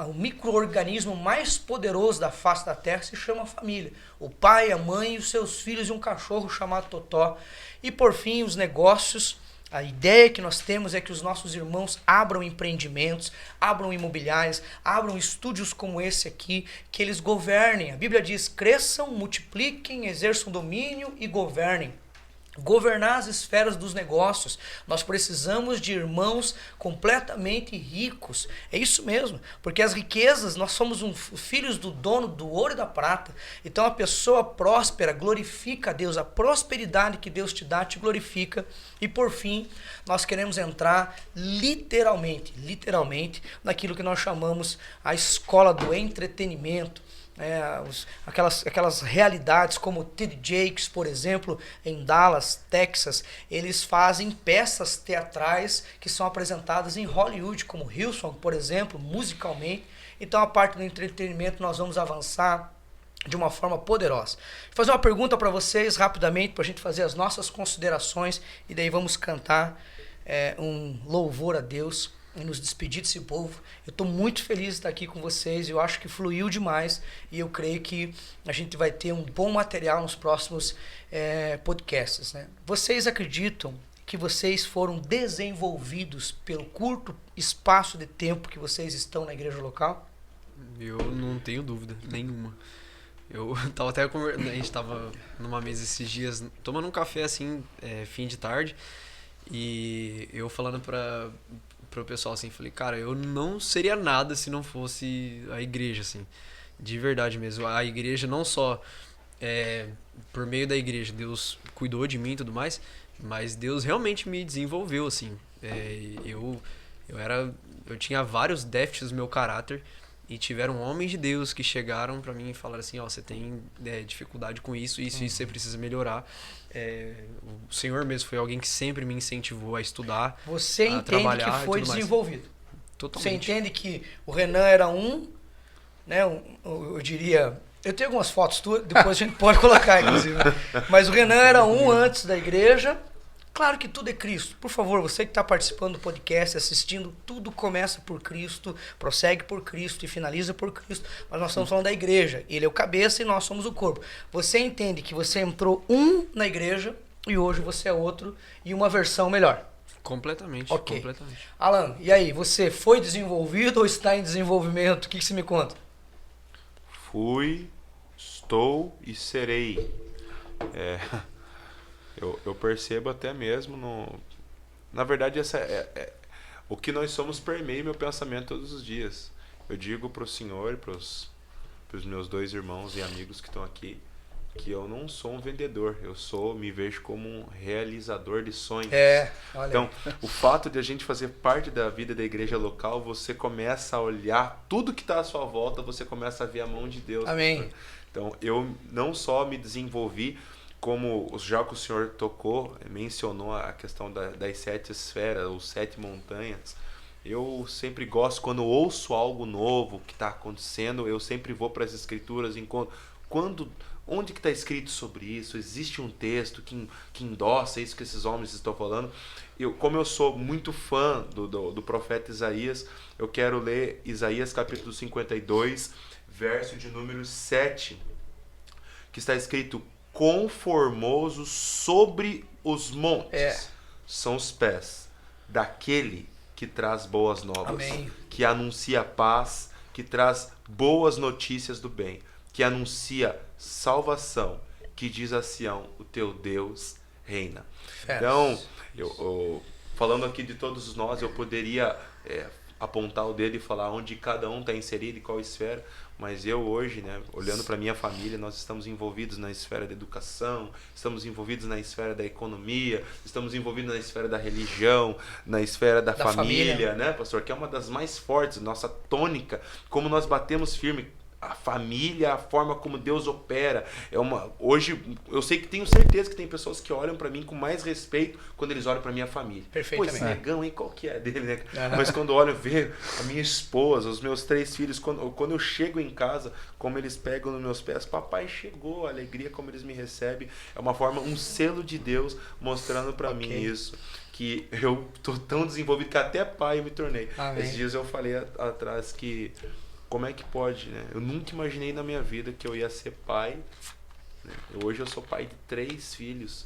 O micro-organismo mais poderoso da face da terra se chama família. O pai, a mãe, os seus filhos e um cachorro chamado Totó. E por fim, os negócios. A ideia que nós temos é que os nossos irmãos abram empreendimentos, abram imobiliários, abram estúdios como esse aqui, que eles governem. A Bíblia diz: cresçam, multipliquem, exerçam domínio e governem. Governar as esferas dos negócios. Nós precisamos de irmãos completamente ricos. É isso mesmo, porque as riquezas, nós somos filhos do dono do ouro e da prata. Então a pessoa próspera glorifica a Deus. A prosperidade que Deus te dá te glorifica. E por fim, nós queremos entrar literalmente naquilo que nós chamamos a escola do entretenimento. Aquelas realidades como o T.D. Jakes, por exemplo, em Dallas, Texas, eles fazem peças teatrais que são apresentadas em Hollywood, como Hillsong, por exemplo, musicalmente. Então a parte do entretenimento nós vamos avançar de uma forma poderosa. Vou fazer uma pergunta para vocês rapidamente, para a gente fazer as nossas considerações, e daí vamos cantar um louvor a Deus e nos despedir desse povo. Eu estou muito feliz de estar aqui com vocês. Eu acho que fluiu demais e eu creio que a gente vai ter um bom material nos próximos podcasts, né? Vocês acreditam que vocês foram desenvolvidos pelo curto espaço de tempo que vocês estão na igreja local? Eu não tenho dúvida nenhuma. Eu tava até a gente tava numa mesa esses dias tomando um café assim, fim de tarde, e eu falando pro pessoal assim, falei: cara, eu não seria nada se não fosse a igreja, assim, de verdade mesmo. A igreja não só por meio da igreja Deus cuidou de mim e tudo mais, mas Deus realmente me desenvolveu, assim. Eu tinha vários déficits no meu caráter, e tiveram homens de Deus que chegaram pra mim e falaram assim: ó, você tem dificuldade com isso você precisa melhorar. O Senhor mesmo foi alguém que sempre me incentivou a estudar, Você a entende trabalhar que foi e tudo mais. desenvolvido. Totalmente. Você entende que o Renan era né, eu diria... Eu tenho algumas fotos tuas, depois a gente pode colocar, inclusive. Mas o Renan era antes da igreja. Claro que tudo é Cristo. Por favor, você que está participando do podcast, assistindo, tudo começa por Cristo, prossegue por Cristo e finaliza por Cristo. Mas nós estamos falando da igreja. Ele é o cabeça e nós somos o corpo. Você entende que você entrou na igreja e hoje você é outro e uma versão melhor. Completamente, Ok. completamente. Alan, e aí? Você foi desenvolvido ou está em desenvolvimento? O que você me conta? Fui, estou e serei. Eu percebo até mesmo na verdade, o que nós somos permeia meu pensamento todos os dias. Eu digo para o Senhor e para os meus 2 irmãos e amigos que estão aqui que eu não sou um vendedor, me vejo como um realizador de sonhos. Olha. Então, o fato de a gente fazer parte da vida da igreja local, você começa a olhar tudo que está à sua volta, você começa a ver a mão de Deus. Amém. Então, eu não só me desenvolvi, como já que o senhor mencionou a questão das 7 esferas, ou 7 montanhas, eu sempre gosto, quando ouço algo novo que está acontecendo, eu sempre vou para as escrituras, onde que está escrito sobre isso? Existe um texto que endossa isso que esses homens estão falando? Como eu sou muito fã do profeta Isaías, eu quero ler Isaías capítulo 52, verso de número 7, que está escrito: conformoso sobre os montes são os pés daquele que traz boas novas. Amém. Que anuncia paz, que traz boas notícias do bem, que anuncia salvação, que diz a Sião: o teu Deus reina. Então, falando aqui de todos nós, eu poderia apontar o dedo e falar onde cada um está inserido e qual esfera, mas eu hoje, né, olhando para minha família, nós estamos envolvidos na esfera da educação, estamos envolvidos na esfera da economia, estamos envolvidos na esfera da religião, na esfera da família, né, pastor? Que é uma das mais fortes, nossa tônica, como nós batemos firme. A família, a forma como Deus opera, hoje eu sei que tenho certeza que tem pessoas que olham pra mim com mais respeito quando eles olham pra minha família. Perfeitamente. Pô, esse negão, hein? Qual que é dele, né? Mas quando olham, ver a minha esposa, os meus 3 filhos, quando eu chego em casa, como eles pegam nos meus pés, papai chegou, a alegria como eles me recebem, é uma forma, um selo de Deus mostrando pra mim isso. Que eu tô tão desenvolvido que até pai eu me tornei. Amém. Esses dias eu falei atrás que como é que pode, né? Eu nunca imaginei na minha vida que eu ia ser pai, né? Hoje eu sou pai de 3 filhos,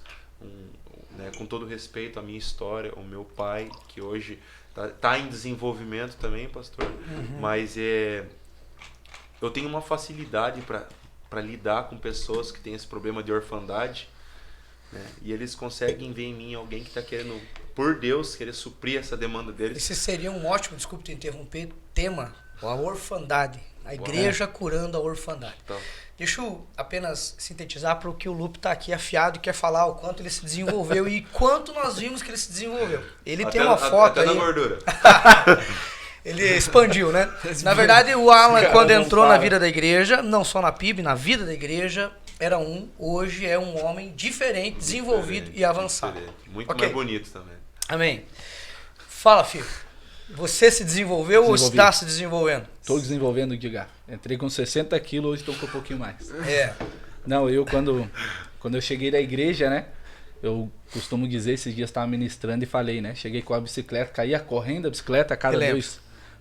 né? Com todo respeito à minha história, o meu pai, que hoje tá em desenvolvimento também, pastor, mas eu tenho uma facilidade para lidar com pessoas que têm esse problema de orfandade, né? E eles conseguem ver em mim alguém que está querendo, por Deus, querer suprir essa demanda deles. Esse seria um ótimo, desculpe te interromper, tema. A orfandade, a igreja curando a orfandade. Então. Deixa eu apenas sintetizar para o que o Lupe está aqui afiado e quer falar o quanto ele se desenvolveu e quanto nós vimos que ele se desenvolveu. Ele tem uma foto até aí. na gordura. Ele expandiu, né? Na verdade, o Alan, quando entrou na vida da igreja, não só na PIB, na vida da igreja, hoje é um homem diferente, desenvolvido e avançado. Muito mais bonito também. Amém. Fala, filho. Você se desenvolveu ou está se desenvolvendo? Estou desenvolvendo, diga. Entrei com 60 quilos, hoje estou com um pouquinho mais. Não, quando eu cheguei da igreja, né? Eu costumo dizer, esses dias estava ministrando e falei, né? Cheguei com a bicicleta, caía correndo a bicicleta a cada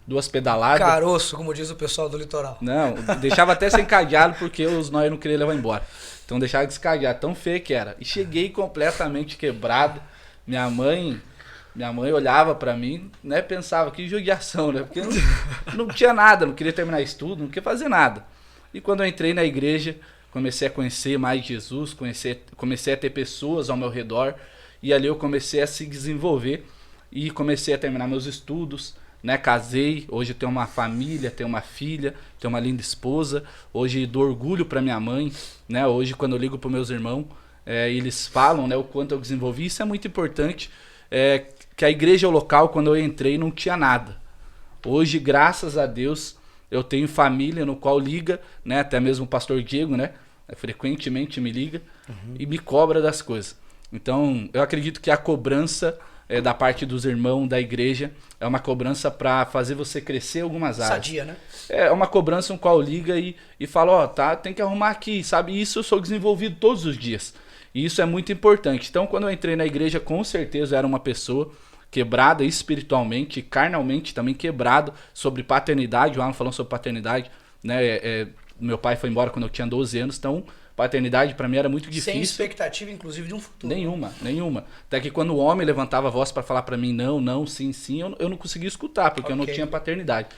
duas pedaladas. Caroço, como diz o pessoal do litoral. Não, deixava até sem cadeado porque os nós não queriam levar embora. Então deixava descadeado, tão feio que era. E cheguei completamente quebrado. Minha mãe olhava pra mim, né, pensava, que judiação, né, porque não tinha nada, não queria terminar estudo, não queria fazer nada. E quando eu entrei na igreja, comecei a conhecer mais Jesus, comecei a ter pessoas ao meu redor, e ali eu comecei a se desenvolver, e comecei a terminar meus estudos, né, casei, hoje eu tenho uma família, tenho uma filha, tenho uma linda esposa, hoje dou orgulho pra minha mãe, né, hoje quando eu ligo pros meus irmãos, eles falam, né, o quanto eu desenvolvi, isso é muito importante, que a igreja local, quando eu entrei, não tinha nada. Hoje, graças a Deus, eu tenho família no qual liga, né? Até mesmo o pastor Diego, né? Frequentemente me liga e me cobra das coisas. Então, eu acredito que a cobrança da parte dos irmãos da igreja é uma cobrança para fazer você crescer em algumas áreas. Sadia, né? É uma cobrança no qual liga e fala, tá, tem que arrumar aqui, sabe? Isso eu sou desenvolvido todos os dias. E isso é muito importante. Então, quando eu entrei na igreja, com certeza eu era uma pessoa quebrada espiritualmente, carnalmente também quebrado sobre paternidade. O Alan falou sobre paternidade, né? Meu pai foi embora quando eu tinha 12 anos, então paternidade para mim era muito difícil. Sem expectativa, inclusive, de um futuro. Nenhuma. Até que quando o homem levantava a voz para falar para mim não, sim, eu não conseguia escutar, porque eu não tinha paternidade.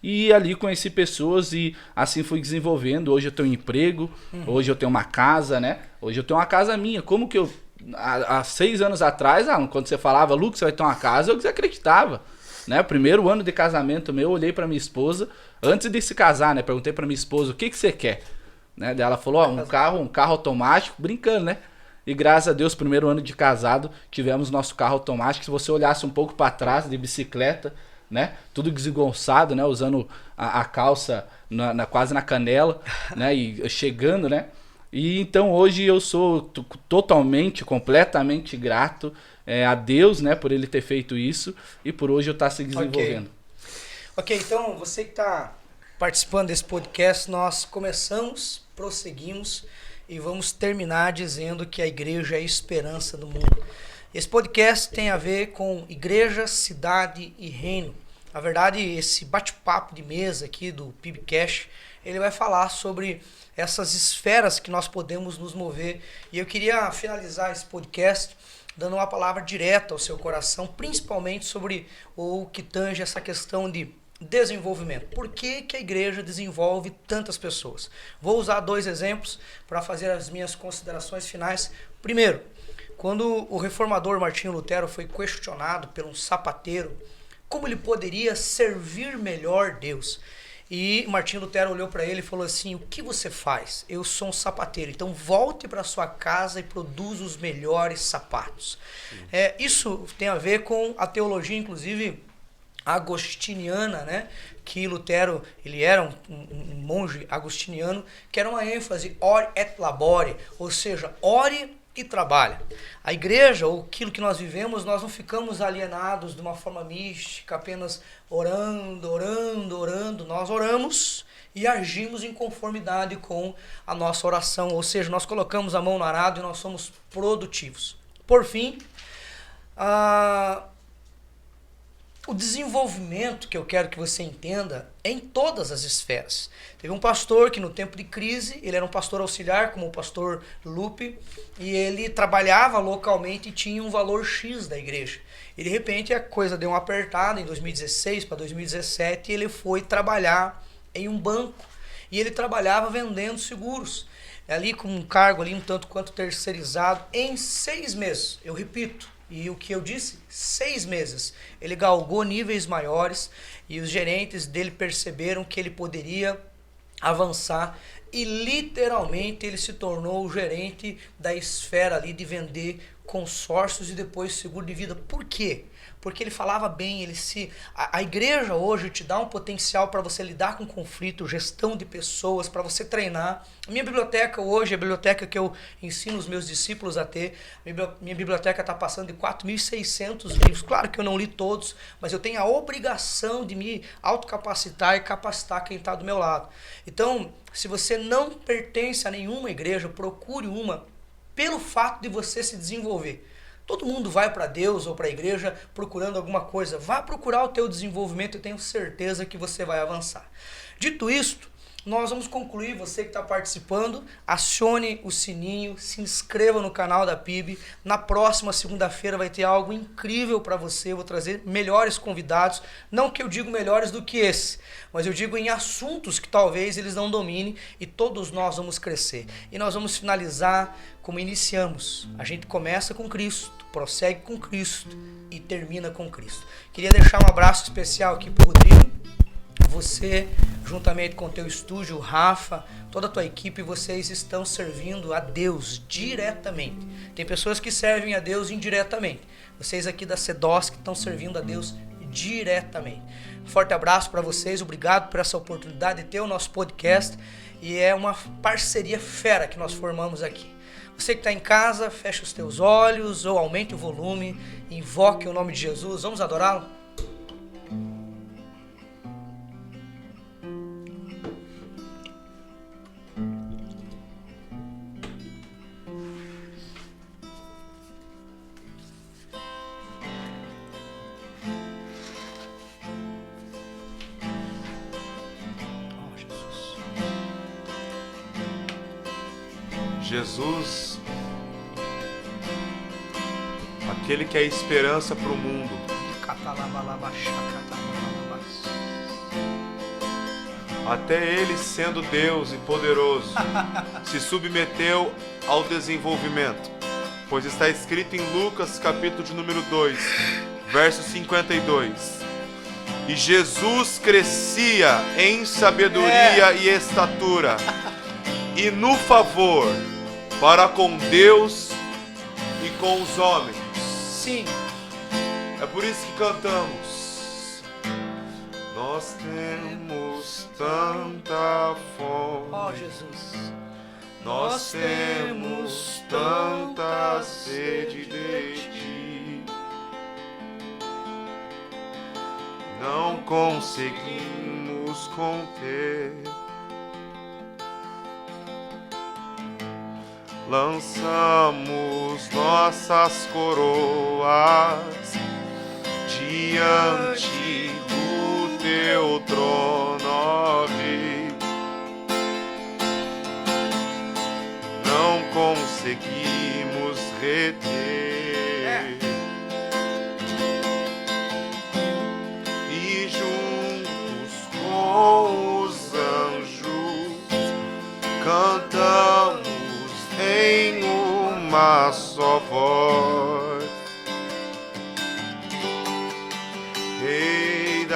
E ali conheci pessoas e assim fui desenvolvendo. Hoje eu tenho um emprego, hoje eu tenho uma casa, né? Hoje eu tenho uma casa minha. Como que eu... Há 6 anos atrás, quando você falava, Lucas, você vai ter uma casa, eu desacreditava. Né? O primeiro ano de casamento meu, eu olhei pra minha esposa, antes de se casar, né? Perguntei pra minha esposa, o que você quer? Né? Daí ela falou, um carro automático, brincando, né? E graças a Deus, primeiro ano de casado, tivemos nosso carro automático. Se você olhasse um pouco pra trás, de bicicleta, né? Tudo desengonçado, né? Usando a calça quase na canela, né? E chegando, né? E então hoje eu sou totalmente, completamente grato a Deus, né? Por ele ter feito isso e por hoje eu estar se desenvolvendo. Ok, então você que está participando desse podcast, nós começamos, prosseguimos e vamos terminar dizendo que a igreja é a esperança do mundo. Esse podcast tem a ver com igreja, cidade e reino. Na verdade, esse bate-papo de mesa aqui do PIBcast, ele vai falar sobre essas esferas que nós podemos nos mover. E eu queria finalizar esse podcast dando uma palavra direta ao seu coração, principalmente sobre o que tange essa questão de desenvolvimento. Por que que a igreja desenvolve tantas pessoas? Vou usar 2 exemplos para fazer as minhas considerações finais. Primeiro, quando o reformador Martinho Lutero foi questionado por um sapateiro como ele poderia servir melhor Deus. E Martinho Lutero olhou para ele e falou assim: o que você faz? Eu sou um sapateiro, então volte para sua casa e produza os melhores sapatos. Isso tem a ver com a teologia, inclusive agostiniana, né? Que Lutero, ele era um monge agostiniano, que era uma ênfase ore et labore, ou seja, ore e trabalha. A igreja, ou aquilo que nós vivemos, nós não ficamos alienados de uma forma mística, apenas orando. Nós oramos e agimos em conformidade com a nossa oração, ou seja, nós colocamos a mão no arado e nós somos produtivos. Por fim, o desenvolvimento que eu quero que você entenda é em todas as esferas. Teve um pastor que no tempo de crise, ele era um pastor auxiliar, como o pastor Lupe, e ele trabalhava localmente e tinha um valor X da igreja. E de repente a coisa deu uma apertada em 2016 para 2017 e ele foi trabalhar em um banco. E ele trabalhava vendendo seguros. Ali com um cargo ali um tanto quanto terceirizado em 6 meses. Eu repito. E o que eu disse? 6 meses. Ele galgou níveis maiores e os gerentes dele perceberam que ele poderia avançar e literalmente ele se tornou o gerente da esfera ali de vender consórcios e depois seguro de vida. Por quê? Porque ele falava bem, a igreja hoje te dá um potencial para você lidar com conflito, gestão de pessoas, para você treinar. A minha biblioteca hoje, a biblioteca que eu ensino os meus discípulos a ter, minha biblioteca está passando de 4.600 livros. Claro que eu não li todos, mas eu tenho a obrigação de me autocapacitar e capacitar quem está do meu lado. Então, se você não pertence a nenhuma igreja, procure uma pelo fato de você se desenvolver. Todo mundo vai para Deus ou para a igreja procurando alguma coisa. Vá procurar o teu desenvolvimento e tenho certeza que você vai avançar. Dito isto, nós vamos concluir. Você que está participando, acione o sininho, se inscreva no canal da PIB. Na próxima segunda-feira vai ter algo incrível para você. Eu vou trazer melhores convidados. Não que eu digo melhores do que esse, mas eu digo em assuntos que talvez eles não dominem e todos nós vamos crescer. E nós vamos finalizar como iniciamos. A gente começa com Cristo, prossegue com Cristo e termina com Cristo. Queria deixar um abraço especial aqui para o Rodrigo. Você, juntamente com o teu estúdio, o Rafa, toda a tua equipe, vocês estão servindo a Deus diretamente. Tem pessoas que servem a Deus indiretamente. Vocês aqui da CEDOS que estão servindo a Deus diretamente. Um forte abraço para vocês, obrigado por essa oportunidade de ter o nosso podcast. E é uma parceria fera que nós formamos aqui. Você que está em casa, feche os teus olhos ou aumente o volume, invoque o nome de Jesus, vamos adorá-lo? Jesus, aquele que é esperança para o mundo, até ele sendo Deus e poderoso, se submeteu ao desenvolvimento, pois está escrito em Lucas capítulo de número 2, verso 52, e Jesus crescia em sabedoria e estatura, e no favor para com Deus e com os homens. Sim. É por isso que cantamos. Nós temos tanta fome. Ó Jesus. Nós temos tanta sede de ti. Não conseguimos conter. Lançamos nossas coroas diante do teu trono, ó Rei. Não conseguimos reter. E juntos com os anjos cantamos em uma só voz.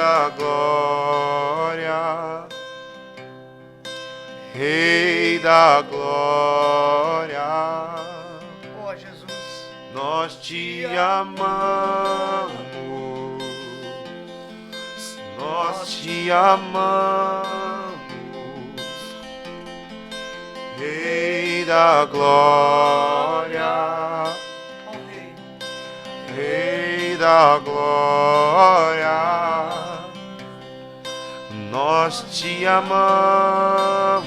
da glória, Rei da glória, Ó Jesus, nós te amamos, nós te amamos, Rei da glória, ó Rei, Rei da glória, nós te amamos,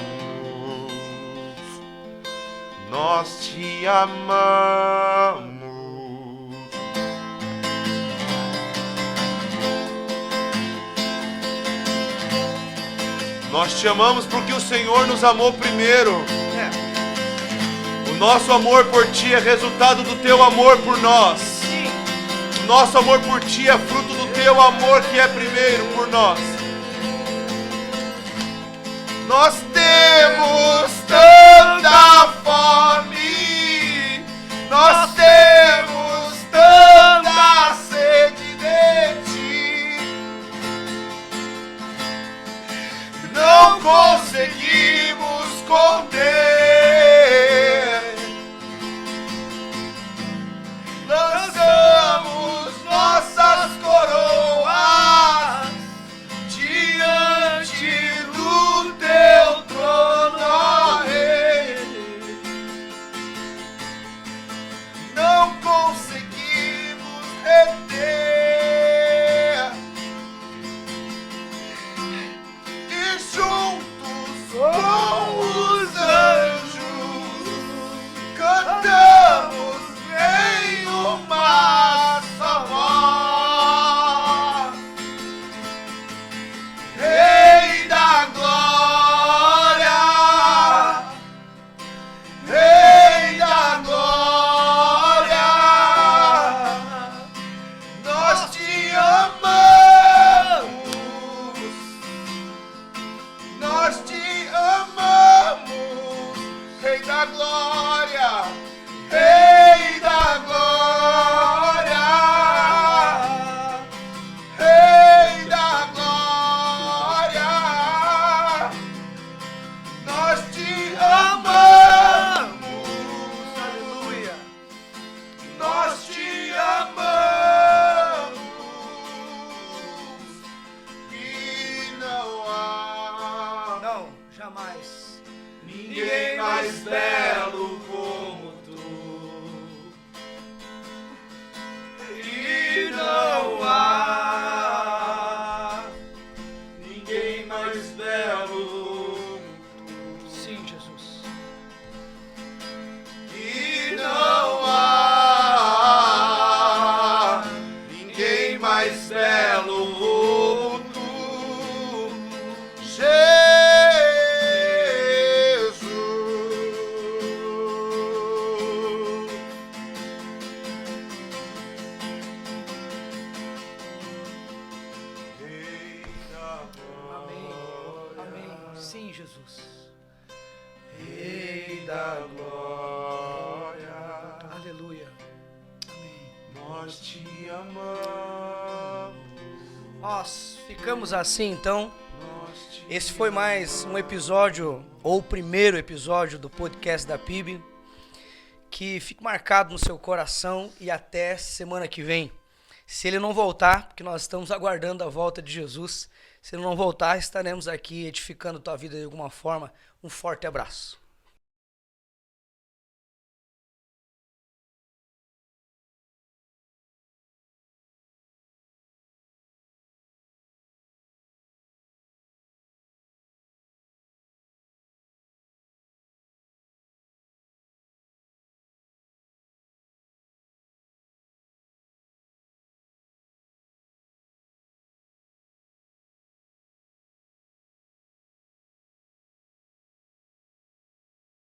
nós te amamos. Nós te amamos porque o Senhor nos amou primeiro. O nosso amor por ti é resultado do teu amor por nós. Sim, O nosso amor por ti é fruto do teu amor que é primeiro por nós. Nós temos tanta fome, nós temos tanta sede de ti, não conseguimos conter. Lançamos nossas coroas diante do teu trono, ó Rei. Não conseguimos reter, e juntos com os anjos cantamos em uma só voz. Rei da glória, Rei da glória, nós te amamos, nós te amamos, Rei da glória, Rei da glória, Rei da glória, nós te amamos, aleluia, nós te amamos, e não há não, jamais. ninguém mais belo como tu, e não há ninguém mais belo, Sim, Jesus. e não há ninguém mais belo como tu, Jesus. Rei da Amém. glória, Amém. Sim, Jesus. Rei da glória, Aleluia. Amém. nós te amamos, Nós ficamos assim, então. nós te Esse foi mais um episódio, ou o primeiro episódio do podcast da PIB. Que fique marcado no seu coração e até semana que vem. Se ele não voltar, porque nós estamos aguardando a volta de Jesus, se ele não voltar, estaremos aqui edificando tua vida de alguma forma. Um forte abraço.